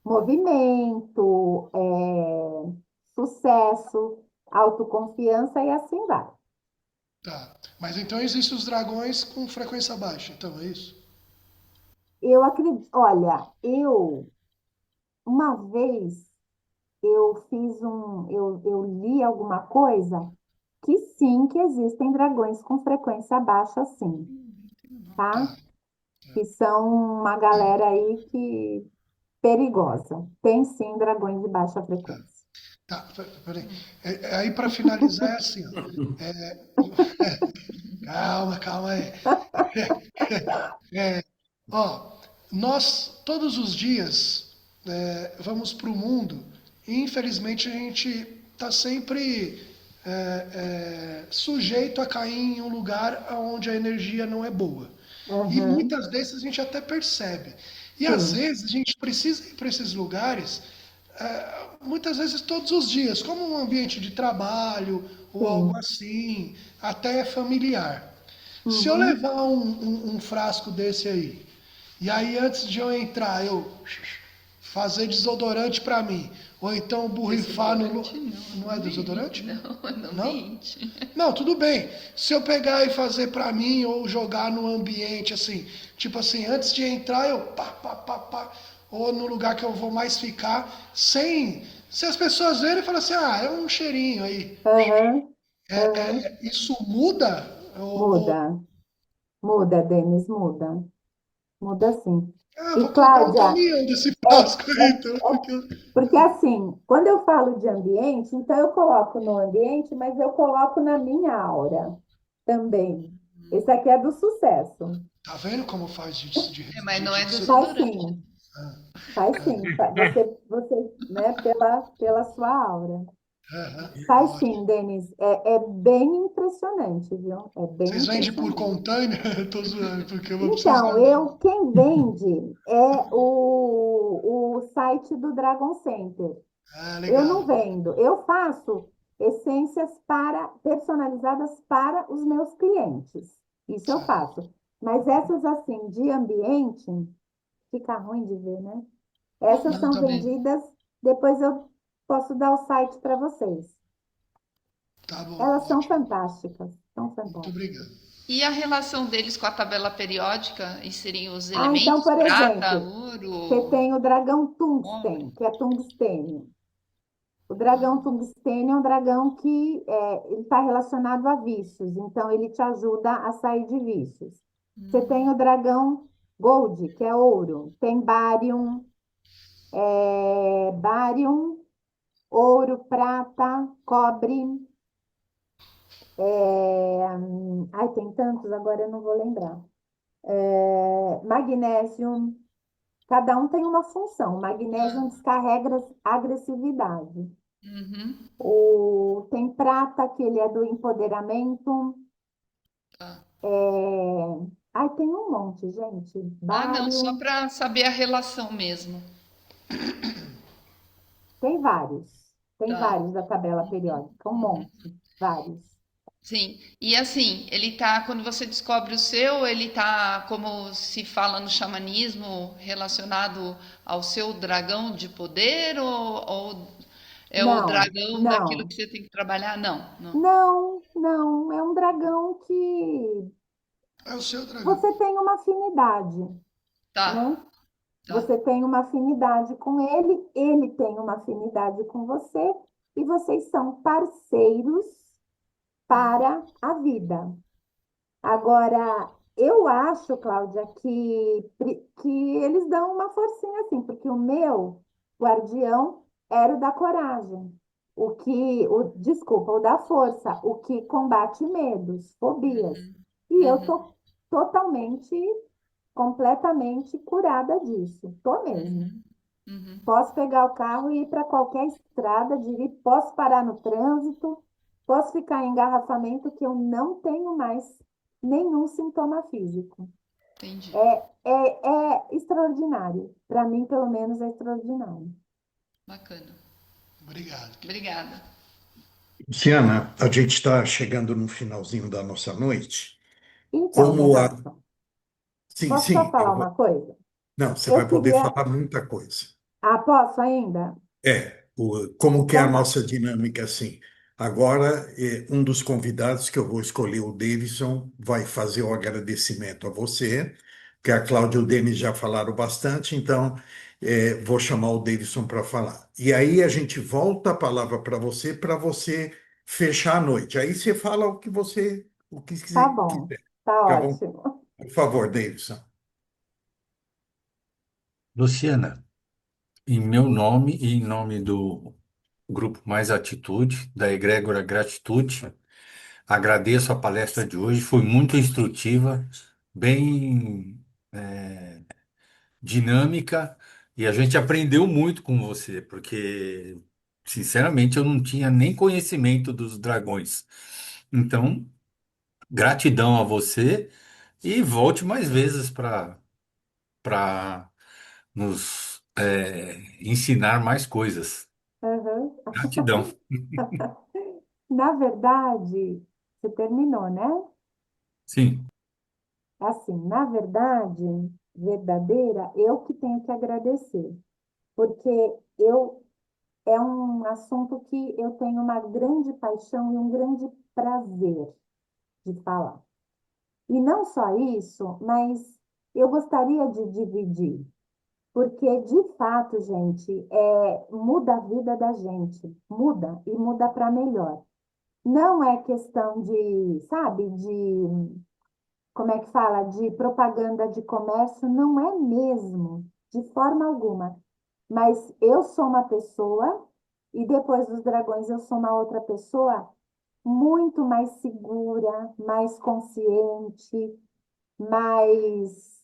Speaker 2: movimento, sucesso, autoconfiança e assim vai.
Speaker 9: Tá. Mas então existem os dragões com frequência baixa, então é isso?
Speaker 2: Eu acredito, olha, uma vez eu li alguma coisa que sim, que existem dragões com frequência baixa, sim, tá?
Speaker 9: Tá.
Speaker 2: Que são uma galera aí que perigosa. Tem sim dragões de baixa frequência.
Speaker 9: Tá, peraí. Aí para finalizar é assim, ó. Calma aí. Ó, nós todos os dias vamos para o mundo e infelizmente a gente está sempre sujeito a cair em um lugar onde a energia não é boa. E
Speaker 2: Uhum,
Speaker 9: muitas vezes a gente até percebe. E às
Speaker 2: sim,
Speaker 9: vezes a gente precisa ir para esses lugares, muitas vezes todos os dias, como um ambiente de trabalho ou algo
Speaker 2: sim.
Speaker 9: assim, até familiar. Se eu
Speaker 2: Uhum.
Speaker 9: levar um frasco desse aí, e aí antes de eu entrar, eu fazer desodorante para mim, ou então borrifar
Speaker 7: Desodorante
Speaker 9: não é desodorante?
Speaker 7: no
Speaker 9: Não?
Speaker 7: ambiente.
Speaker 9: Não, tudo bem. Se eu pegar e fazer pra mim ou jogar no ambiente assim, tipo assim, antes de entrar eu pá, pá, pá, pá, ou no lugar que eu vou mais ficar, sem. Se as pessoas verem e falam assim, ah, é um cheirinho aí.
Speaker 2: Aham, aham.
Speaker 9: Isso muda?
Speaker 2: Muda, muda, Denis, muda. Muda sim.
Speaker 9: Ah,
Speaker 2: E
Speaker 9: vou comprar um
Speaker 2: Cláudia,
Speaker 9: caminhão desse
Speaker 2: é,
Speaker 9: frasco aí,
Speaker 2: é,
Speaker 9: então, porque
Speaker 2: porque assim, quando eu falo de ambiente, então eu coloco no ambiente, mas eu coloco na minha aura também. Esse aqui é do sucesso.
Speaker 9: tá vendo como faz
Speaker 7: Mas não é
Speaker 2: Faz
Speaker 7: desodorante.
Speaker 2: sim, faz sim. Você, né, pela sua aura. Faz sim,
Speaker 9: ótimo.
Speaker 2: Denis. É bem impressionante, viu? É bem
Speaker 9: Vocês vendem por
Speaker 2: impressionante.
Speaker 9: container? Eu tô zoando, porque eu vou precisar.
Speaker 2: Então, quem vende é o site do Dragon Center.
Speaker 9: Ah,
Speaker 2: Eu não
Speaker 9: legal.
Speaker 2: vendo, eu faço essências personalizadas para os meus clientes. Isso eu
Speaker 9: Certo.
Speaker 2: faço. Mas essas assim de ambiente, fica ruim de ver, né? Essas
Speaker 9: Não,
Speaker 2: são
Speaker 9: tá bom.
Speaker 2: vendidas, depois eu posso dar o site para vocês.
Speaker 9: Tá bom,
Speaker 2: Elas são
Speaker 9: ótimo.
Speaker 2: fantásticas, são
Speaker 9: Muito
Speaker 2: fantásticas.
Speaker 9: obrigado.
Speaker 7: E a relação deles com a tabela periódica? E seriam os
Speaker 2: Ah, então,
Speaker 7: elementos
Speaker 2: por
Speaker 7: prata,
Speaker 2: exemplo, você
Speaker 7: ouro,
Speaker 2: tem o dragão
Speaker 7: cobre?
Speaker 2: tungsten, que é tungstênio. O dragão tungstênio é um dragão que ele está relacionado a vícios, então ele te ajuda a sair de vícios. Você tem o dragão gold, que é ouro. Tem bárium, ouro, prata, cobre. Ai, tem tantos, agora eu não vou lembrar. Magnésio. Cada um tem uma função. O magnésio descarrega agressividade.
Speaker 7: Uhum,
Speaker 2: Tem prata, que ele é do empoderamento.
Speaker 7: tá.
Speaker 2: Ai, tem um monte, gente.
Speaker 7: Ah, não, só
Speaker 2: Bário,
Speaker 7: para saber a relação mesmo.
Speaker 2: tem vários. Tem
Speaker 7: Tá.
Speaker 2: vários da tabela periódica, um monte, vários.
Speaker 7: Sim. E assim, ele tá, quando você descobre o seu, ele tá, como se fala no xamanismo, relacionado ao seu dragão de poder ou é o
Speaker 2: Não,
Speaker 7: dragão daquilo que
Speaker 2: não,
Speaker 7: você tem que trabalhar? Não, não.
Speaker 2: não, não. É um dragão que
Speaker 9: É o seu dragão.
Speaker 2: você tem uma afinidade,
Speaker 7: Tá,
Speaker 2: né?
Speaker 7: tá.
Speaker 2: Você tem uma afinidade com ele, ele tem uma afinidade com você, e vocês são parceiros para a vida. Agora, eu acho, Cláudia, que eles dão uma forcinha assim, porque o meu guardião era o da coragem, desculpa, o da força, o que combate medos, fobias.
Speaker 7: Uhum.
Speaker 2: E eu
Speaker 7: Uhum.
Speaker 2: tô totalmente, completamente curada disso. Tô mesmo.
Speaker 7: Uhum. Uhum.
Speaker 2: Posso pegar o carro e ir para qualquer estrada, posso parar no trânsito, posso ficar em engarrafamento que eu não tenho mais nenhum sintoma físico.
Speaker 7: Entendi.
Speaker 2: É extraordinário. Para mim, pelo menos, é extraordinário.
Speaker 7: Bacana.
Speaker 9: Obrigado.
Speaker 7: Obrigada.
Speaker 1: Luciana, a gente está chegando no finalzinho da nossa noite.
Speaker 2: Então,
Speaker 1: Como a...
Speaker 2: Roberto,
Speaker 1: Sim,
Speaker 2: posso só
Speaker 1: sim,
Speaker 2: falar uma coisa?
Speaker 1: não, você
Speaker 2: Eu
Speaker 1: vai poder
Speaker 2: queria.
Speaker 1: falar muita coisa.
Speaker 2: Ah, posso ainda?
Speaker 1: Como que é a
Speaker 2: Então tá.
Speaker 1: nossa dinâmica assim? Agora, um dos convidados que eu vou escolher, o Davidson, vai fazer o agradecimento a você, que a Cláudia e o Denis já falaram bastante, então vou chamar o Davidson para falar. E aí a gente volta a palavra para você fechar a noite. Aí você fala o que
Speaker 2: Tá
Speaker 1: você
Speaker 2: bom.
Speaker 1: quiser.
Speaker 2: Tá
Speaker 1: Fica bom?
Speaker 2: ótimo.
Speaker 1: Por favor, Davidson.
Speaker 8: Luciana, em meu nome e em nome do Grupo Mais Atitude, da Egrégora Gratitude, agradeço a palestra de hoje, foi muito instrutiva, bem dinâmica, e a gente aprendeu muito com você, porque, sinceramente, eu não tinha nem conhecimento dos dragões. Então, gratidão a você e volte mais vezes para nos ensinar mais coisas.
Speaker 2: Uhum.
Speaker 8: Gratidão.
Speaker 2: Na verdade, você terminou, né?
Speaker 8: Sim.
Speaker 2: Assim, na verdade, verdadeira, eu que tenho que agradecer, porque eu é um assunto que eu tenho uma grande paixão e um grande prazer de falar. E não só isso, mas eu gostaria de dividir, porque de fato, gente, muda a vida da gente, muda e muda para melhor. Não é questão de, sabe, como é que fala, de propaganda de comércio, não é mesmo, de forma alguma. Mas eu sou uma pessoa, e depois dos dragões eu sou uma outra pessoa muito mais segura, mais consciente, mais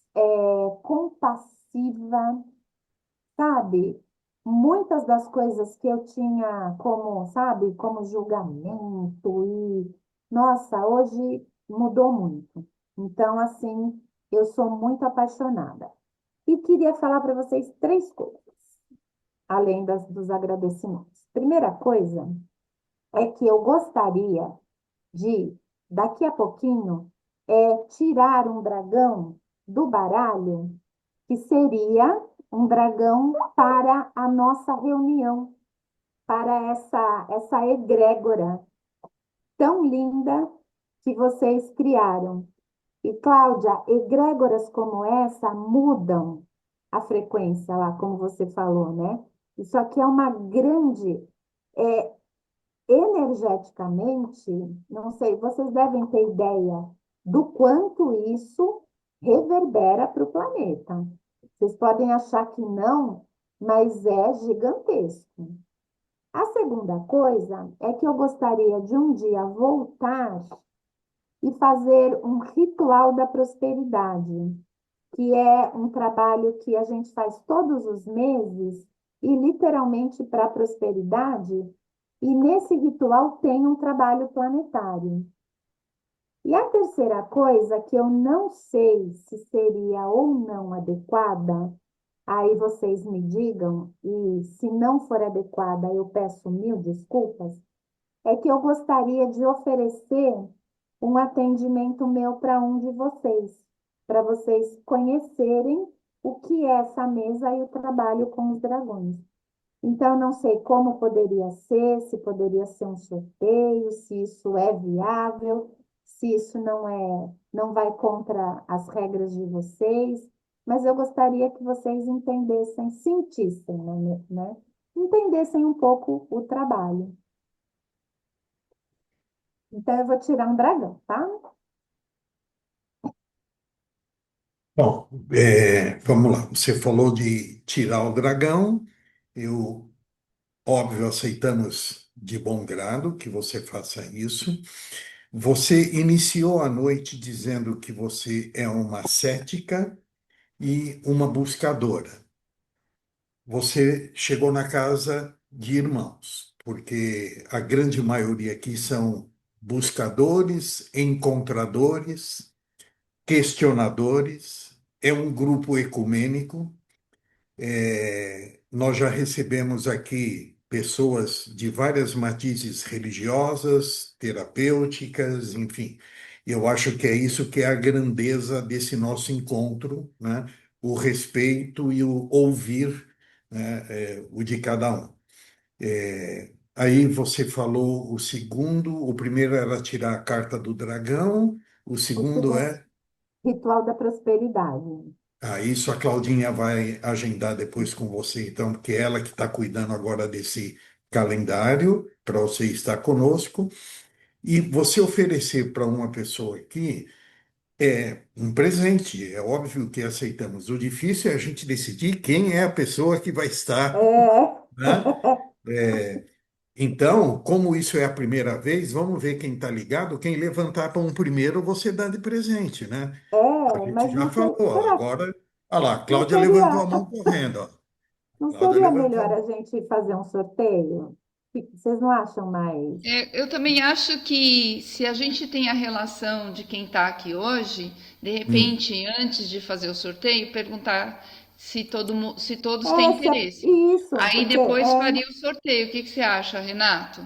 Speaker 2: compassiva, sabe? Muitas das coisas que eu tinha como, sabe, como julgamento e, nossa, hoje mudou muito. Então, assim, eu sou muito apaixonada. E queria falar para vocês três coisas, além dos agradecimentos. Primeira coisa é que eu gostaria de, daqui a pouquinho, tirar um dragão do baralho, que seria um dragão para a nossa reunião, para essa egrégora tão linda que vocês criaram. E, Cláudia, egrégoras como essa mudam a frequência lá, como você falou, né? Isso aqui é uma grande, é, energeticamente, não sei, vocês devem ter ideia do quanto isso reverbera para o planeta. Vocês podem achar que não, mas é gigantesco. A segunda coisa é que eu gostaria de um dia voltar e fazer um ritual da prosperidade, que é um trabalho que a gente faz todos os meses e literalmente para a prosperidade, e nesse ritual tem um trabalho planetário. E a terceira coisa que eu não sei se seria ou não adequada, aí vocês me digam, e se não for adequada, eu peço mil desculpas, é que eu gostaria de oferecer um atendimento meu para um de vocês, para vocês conhecerem o que é essa mesa e o trabalho com os dragões. Então, não sei como poderia ser, se poderia ser um sorteio, se isso é viável, se isso não vai contra as regras de vocês, mas eu gostaria que vocês entendessem, sentissem, né? Entendessem um pouco o trabalho. Então, eu vou tirar um dragão, tá?
Speaker 1: Bom, vamos lá. Você falou de tirar o dragão. Eu, óbvio, aceitamos de bom grado que você faça isso. Você iniciou a noite dizendo que você é uma cética e uma buscadora. Você chegou na casa de irmãos, porque a grande maioria aqui são buscadores, encontradores, questionadores. É um grupo ecumênico. Nós já recebemos aqui pessoas de várias matizes religiosas, terapêuticas, enfim. Eu acho que é isso que é a grandeza desse nosso encontro, né? O respeito e o ouvir, né? O de cada um. Aí você falou o segundo, o primeiro era tirar a carta do dragão, o
Speaker 2: O
Speaker 1: segundo
Speaker 2: segundo,
Speaker 1: é.
Speaker 2: ritual da prosperidade.
Speaker 1: Isso a Claudinha vai agendar depois com você, então, porque é ela que está cuidando agora desse calendário para você estar conosco. E você oferecer para uma pessoa aqui é um presente, é óbvio que aceitamos. O difícil é a gente decidir quem é a pessoa que vai estar,
Speaker 2: É,
Speaker 1: né? Então, como isso é a primeira vez, vamos ver quem está ligado. Quem levantar para um primeiro, você dá de presente, né? A gente
Speaker 2: mas
Speaker 1: já
Speaker 2: não sei,
Speaker 1: falou, ó,
Speaker 2: será,
Speaker 1: agora. Olha lá, a
Speaker 2: não
Speaker 1: Cláudia levantou
Speaker 2: seria,
Speaker 1: a mão correndo, ó.
Speaker 2: não
Speaker 1: Cláudia
Speaker 2: seria
Speaker 1: levantou a
Speaker 2: melhor a
Speaker 1: mão.
Speaker 2: gente fazer um sorteio? Vocês não acham mais?
Speaker 7: Eu também acho que se a gente tem a relação de quem está aqui hoje, de
Speaker 1: Hum.
Speaker 7: repente, antes de fazer o sorteio, perguntar se todos têm
Speaker 2: É,
Speaker 7: interesse.
Speaker 2: isso,
Speaker 7: Aí
Speaker 2: porque
Speaker 7: depois faria o sorteio. O que que você acha, Renato?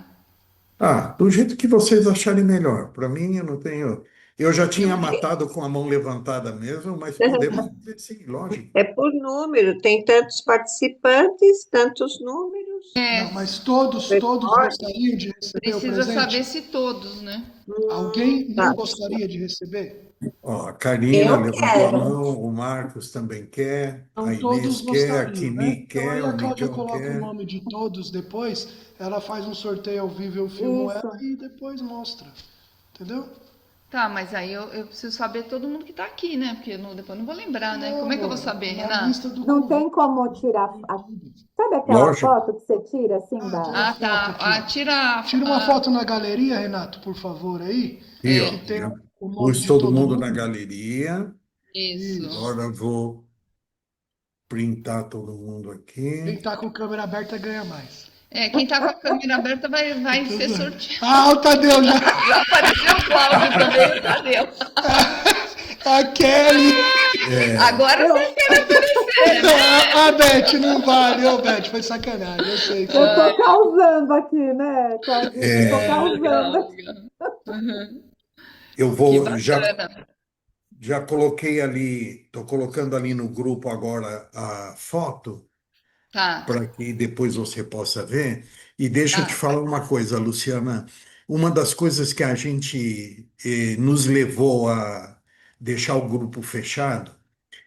Speaker 1: Do jeito que vocês acharem melhor. Para mim, eu não tenho. Eu já
Speaker 7: Eu,
Speaker 1: tinha matado com a mão levantada mesmo, mas podemos fazer sim, lógico.
Speaker 5: É por número, tem tantos participantes, tantos números.
Speaker 9: Não, mas todos gostariam de receber o
Speaker 7: precisa saber
Speaker 9: presente?
Speaker 7: se todos, né?
Speaker 9: Alguém
Speaker 5: Tá.
Speaker 9: não gostaria de receber?
Speaker 1: Ó, a Karina
Speaker 5: Eu
Speaker 1: levantou a
Speaker 5: quero.
Speaker 1: mão, o Marcos também quer, a
Speaker 9: Então
Speaker 1: Inês
Speaker 9: todos
Speaker 1: quer, a
Speaker 9: gostariam, né?
Speaker 1: Kimi
Speaker 9: Então
Speaker 1: quer,
Speaker 9: aí
Speaker 1: o
Speaker 9: a Cláudia
Speaker 1: Migão
Speaker 9: coloca o
Speaker 1: quer.
Speaker 9: nome de todos depois, ela faz um sorteio ao vivo, eu filmo ela
Speaker 2: isso.
Speaker 9: e depois mostra. Entendeu?
Speaker 7: Tá, mas aí eu preciso saber todo mundo que tá aqui, né? Porque depois eu não vou lembrar, né? Como é que eu vou
Speaker 9: Não,
Speaker 7: saber,
Speaker 9: na
Speaker 7: Renato?
Speaker 9: lista do
Speaker 2: Não tem
Speaker 9: convite
Speaker 2: como tirar.
Speaker 9: tem tudo.
Speaker 2: Sabe aquela
Speaker 1: Lógico.
Speaker 2: foto que você tira assim
Speaker 9: Ah, tem a
Speaker 7: Ah,
Speaker 9: foto
Speaker 7: tá.
Speaker 9: aqui, ó.
Speaker 7: Tira.
Speaker 9: Tira uma foto na galeria, Renato, por favor, aí,
Speaker 1: E, ó,
Speaker 9: que tenha
Speaker 1: já
Speaker 9: o nome
Speaker 1: pus
Speaker 9: de
Speaker 1: todo
Speaker 9: todo
Speaker 1: mundo na
Speaker 9: mundo.
Speaker 1: galeria.
Speaker 7: Isso.
Speaker 9: Isso.
Speaker 1: Agora eu vou printar todo mundo
Speaker 9: Quem
Speaker 1: aqui.
Speaker 9: tá com câmera aberta ganha mais.
Speaker 7: Quem tá com a câmera aberta vai ser sorteado.
Speaker 9: Ah, o Tadeu já.
Speaker 7: Já apareceu o Cláudio também, o Tadeu.
Speaker 9: A Kelly.
Speaker 7: Agora
Speaker 2: Eu,
Speaker 7: vocês querem aparecer, né?
Speaker 9: A Beth não vale. Ô, Beth, foi sacanagem. Eu sei que
Speaker 2: eu
Speaker 9: você
Speaker 2: tô causando aqui, né, Claudinha? Eu tô
Speaker 1: É,
Speaker 2: causando
Speaker 7: Legal,
Speaker 2: aqui.
Speaker 7: legal. Uhum.
Speaker 1: eu
Speaker 7: Que
Speaker 1: vou,
Speaker 7: bacana.
Speaker 1: já coloquei ali, estou colocando ali no grupo agora a foto,
Speaker 7: Tá,
Speaker 1: para que depois você possa ver. E deixa eu te
Speaker 7: tá.
Speaker 1: falar uma coisa, Luciana. Uma das coisas que a gente nos levou a deixar o grupo fechado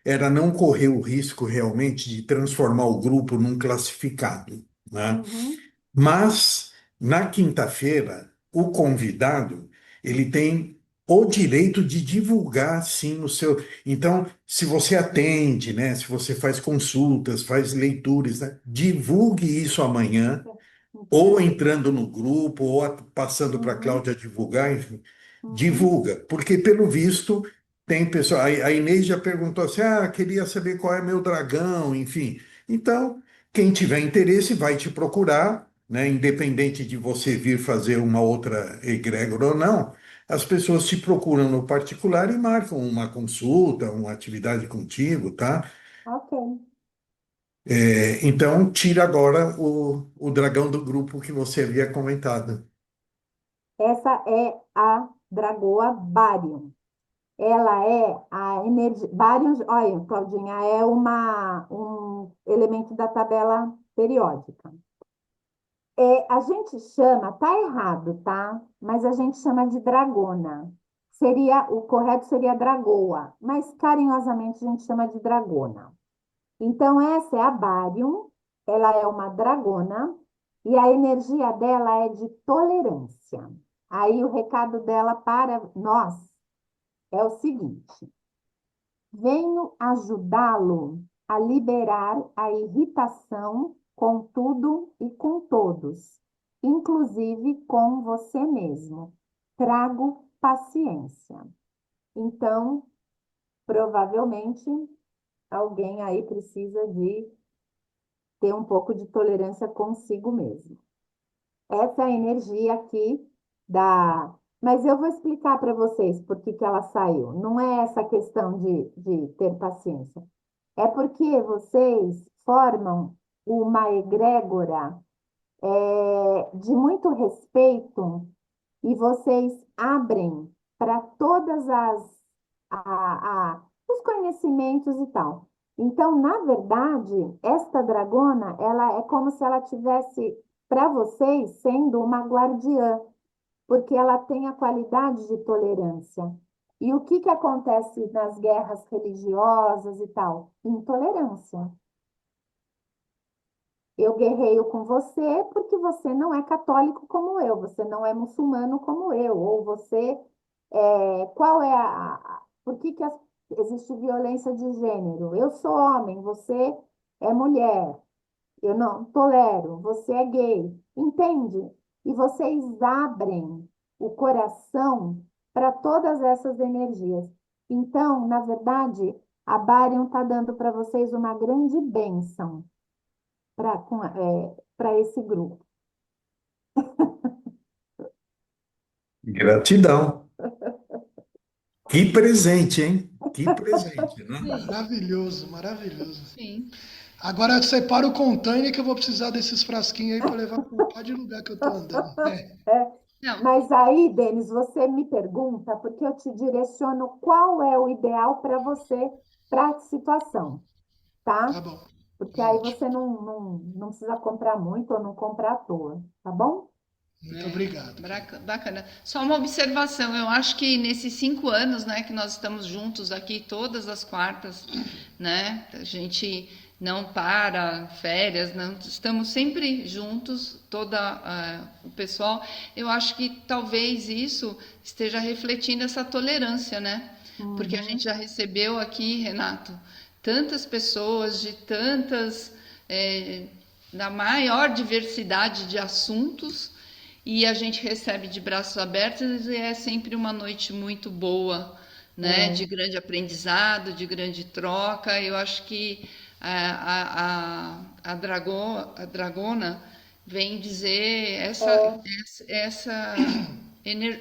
Speaker 1: era não correr o risco realmente de transformar o grupo num classificado, né?
Speaker 2: Uhum,
Speaker 1: Mas, na quinta-feira, o convidado, ele tem o direito de divulgar, sim, o seu. Então, se você atende, né, se você faz consultas, faz leituras, né, divulgue isso amanhã, ou
Speaker 2: entendi.
Speaker 1: entrando no grupo, ou passando para a
Speaker 2: Uhum,
Speaker 1: Cláudia divulgar, enfim,
Speaker 2: uhum,
Speaker 1: divulga, porque pelo visto tem pessoa. A Inês já perguntou assim: queria saber qual é meu dragão, enfim. Então, quem tiver interesse vai te procurar, né? Independente de você vir fazer uma outra egrégora ou não, as pessoas te procuram no particular e marcam uma consulta, uma atividade contigo, tá?
Speaker 2: ok.
Speaker 1: Então, tira agora o dragão do grupo que você havia comentado.
Speaker 2: Essa é a Dragoa Barium. Ela é a energia. Barium, olha, Claudinha, é um elemento da tabela periódica. A gente chama, tá errado, tá? Mas a gente chama de dragona. O correto seria dragoa, mas carinhosamente a gente chama de dragona. Então, essa é a Barium, ela é uma dragona, e a energia dela é de tolerância. Aí o recado dela para nós é o seguinte: venho ajudá-lo a liberar a irritação com tudo e com todos, inclusive com você mesmo. Trago paciência. Então, provavelmente, alguém aí precisa de ter um pouco de tolerância consigo mesmo. Essa é a energia aqui da. Mas eu vou explicar para vocês por que que ela saiu. Não é essa questão de ter paciência. É porque vocês formam uma egrégora de muito respeito e vocês abrem para todas os conhecimentos e tal. Então, na verdade, esta dragona, ela é como se ela tivesse para vocês sendo uma guardiã, porque ela tem a qualidade de tolerância. E o que que acontece nas guerras religiosas e tal? Intolerância. Eu guerreio com você porque você não é católico como eu, você não é muçulmano como eu, ou você qual é por que que existe violência de gênero? Eu sou homem, você é mulher, eu não tolero, você é gay, entende? E vocês abrem o coração para todas essas energias. Então, na verdade, a Barion está dando para vocês uma grande bênção para esse grupo.
Speaker 1: Gratidão. Que presente, hein? Que presente, né?
Speaker 7: Sim,
Speaker 9: Maravilhoso, maravilhoso.
Speaker 7: sim.
Speaker 9: Agora separa o container que eu vou precisar desses frasquinhos aí para levar para um bocado de lugar que eu tô andando.
Speaker 7: Não,
Speaker 2: Mas aí, Denis, você me pergunta, porque eu te direciono qual é o ideal para você, para a situação, tá?
Speaker 9: Tá bom,
Speaker 2: Porque
Speaker 9: tá
Speaker 2: aí
Speaker 9: ótimo.
Speaker 2: você não precisa comprar muito ou não comprar à toa, tá bom?
Speaker 9: Muito obrigado.
Speaker 7: Bacana. Só uma observação, eu acho que nesses 5 anos, né, que nós estamos juntos aqui todas as quartas, né, a gente não para, férias, não, estamos sempre juntos, o pessoal, eu acho que talvez isso esteja refletindo essa tolerância, né, porque a gente já recebeu aqui, Renato, tantas pessoas de da maior diversidade de assuntos, e a gente recebe de braços abertos e é sempre uma noite muito boa, né? De grande aprendizado, de grande troca. Eu acho que a Dragona vem dizer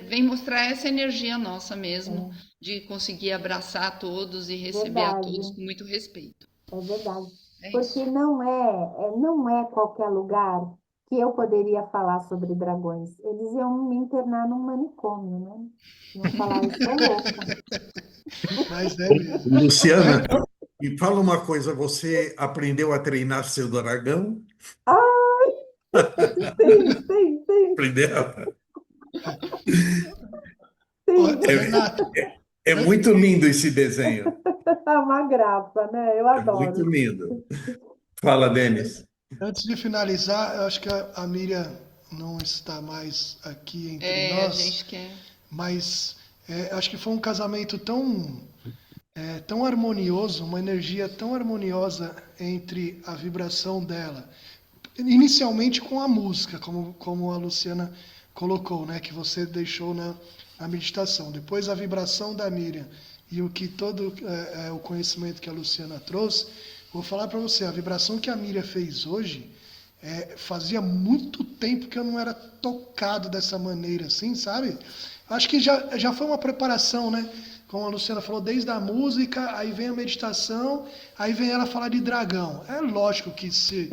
Speaker 7: vem mostrar essa energia nossa mesmo, de conseguir abraçar todos e receber a todos
Speaker 2: Verdade,
Speaker 7: com muito respeito.
Speaker 2: é verdade.
Speaker 7: É
Speaker 2: Porque
Speaker 7: isso.
Speaker 2: não é qualquer lugar que eu poderia falar sobre dragões. Eles iam me internar num manicômio, né? Iam falar, eu sou louca.
Speaker 9: Mas é mesmo.
Speaker 1: Luciana, me fala uma coisa, você aprendeu a treinar seu dragão?
Speaker 2: Ai, sim,
Speaker 1: Aprendeu?
Speaker 9: Ô,
Speaker 2: sim.
Speaker 9: Renato,
Speaker 1: É
Speaker 9: an-
Speaker 1: muito lindo esse desenho.
Speaker 2: É uma graça, né? Eu
Speaker 1: É muito
Speaker 2: adoro.
Speaker 1: lindo. Fala, Denis.
Speaker 9: antes de finalizar, eu acho que a Miriam não está mais aqui entre
Speaker 7: É, a
Speaker 9: nós,
Speaker 7: gente quer.
Speaker 9: mas acho que foi um casamento tão harmonioso, uma energia tão harmoniosa entre a vibração dela. Inicialmente com a música, como a Luciana colocou, né, que você deixou na meditação. Depois a vibração da Miriam e o que todo o conhecimento que a Luciana trouxe. Vou falar para você, a vibração que a Miriam fez hoje, fazia muito tempo que eu não era tocado dessa maneira, assim, sabe? Acho que já foi uma preparação, né? Como a Luciana falou, desde a música, aí vem a meditação, aí vem ela falar de dragão. É lógico que se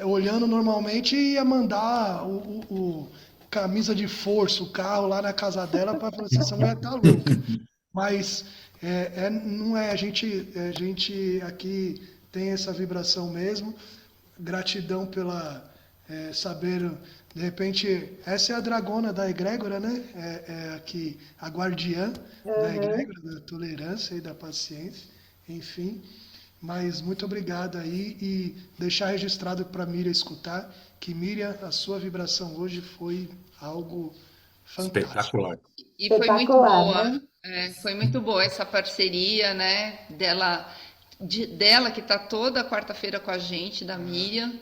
Speaker 9: olhando normalmente ia mandar o camisa de força, o carro lá na casa dela para falar assim, essa mulher tá louca. Mas não é, a gente aqui tem essa vibração mesmo. Gratidão pela saber, de repente, essa é a dragona da egrégora, né? Aqui, a guardiã da
Speaker 2: Aham.
Speaker 9: egrégora, da tolerância e da paciência, enfim. Mas muito obrigado aí e deixar registrado para a Miriam escutar que, Miriam, a sua vibração hoje foi algo fantástico.
Speaker 8: Espetacular.
Speaker 7: E foi muito
Speaker 2: Espetacular,
Speaker 7: boa,
Speaker 2: né?
Speaker 7: foi muito boa essa parceria, né, dela que tá toda quarta-feira com a gente, da Miriam,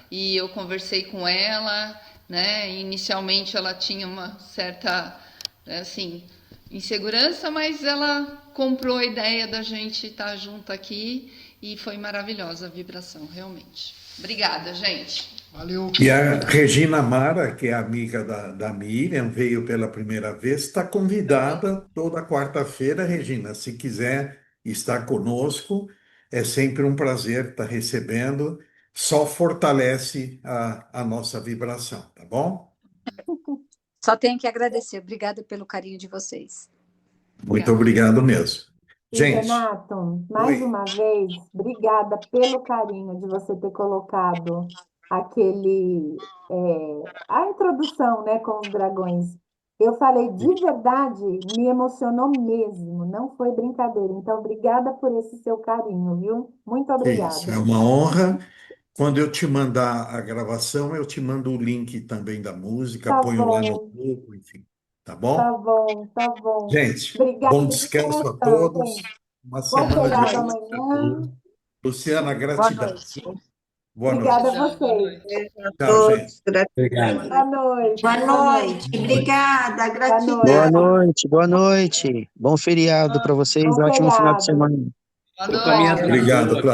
Speaker 7: e eu conversei com ela, né, e inicialmente ela tinha uma certa, assim, insegurança, mas ela comprou a ideia da gente estar junto aqui e foi maravilhosa a vibração, realmente. Obrigada, gente.
Speaker 9: Valeu.
Speaker 1: E a Regina Mara, que é amiga da Miriam, veio pela primeira vez, está convidada toda quarta-feira, Regina. Se quiser estar conosco, é sempre um prazer estar recebendo. Só fortalece a nossa vibração, tá bom?
Speaker 12: Só tenho que agradecer. Obrigada pelo carinho de vocês.
Speaker 1: Muito obrigado mesmo.
Speaker 2: E
Speaker 1: Gente,
Speaker 2: Renato, mais
Speaker 1: oi.
Speaker 2: uma vez, obrigada pelo carinho de você ter colocado a introdução, né, com os dragões. Eu falei de verdade, me emocionou mesmo, não foi brincadeira. Então, obrigada por esse seu carinho, viu? Muito
Speaker 1: Isso, é
Speaker 2: obrigada.
Speaker 1: uma honra. Quando eu te mandar a gravação, eu te mando o link também da música,
Speaker 2: Tá
Speaker 1: ponho lá no
Speaker 2: bom,
Speaker 1: grupo, enfim. Tá
Speaker 2: tá
Speaker 1: bom?
Speaker 2: bom, tá bom.
Speaker 1: Gente,
Speaker 2: Obrigada
Speaker 1: bom
Speaker 2: de
Speaker 1: descanso a
Speaker 2: coração,
Speaker 1: todos.
Speaker 2: gente.
Speaker 1: Uma
Speaker 2: Bom
Speaker 1: semana de
Speaker 2: feriado
Speaker 1: luz para todos.
Speaker 2: amanhã.
Speaker 1: Luciana,
Speaker 12: Boa
Speaker 1: gratidão.
Speaker 12: noite.
Speaker 1: Boa
Speaker 2: Obrigada a
Speaker 1: noite.
Speaker 7: Beijão, boa
Speaker 2: vocês.
Speaker 7: noite.
Speaker 13: Beijo a
Speaker 1: Tchau, gente.
Speaker 13: todos, gratidão.
Speaker 2: Boa noite,
Speaker 5: Boa
Speaker 2: boa noite,
Speaker 5: noite, obrigada,
Speaker 2: boa
Speaker 5: gratidão.
Speaker 2: noite.
Speaker 14: Boa noite. Bom feriado para vocês,
Speaker 2: Bom
Speaker 14: ótimo final de
Speaker 2: feriado.
Speaker 14: semana.
Speaker 7: Boa
Speaker 8: Eu também
Speaker 7: noite.
Speaker 2: Obrigada.
Speaker 1: Obrigado,
Speaker 8: atribuo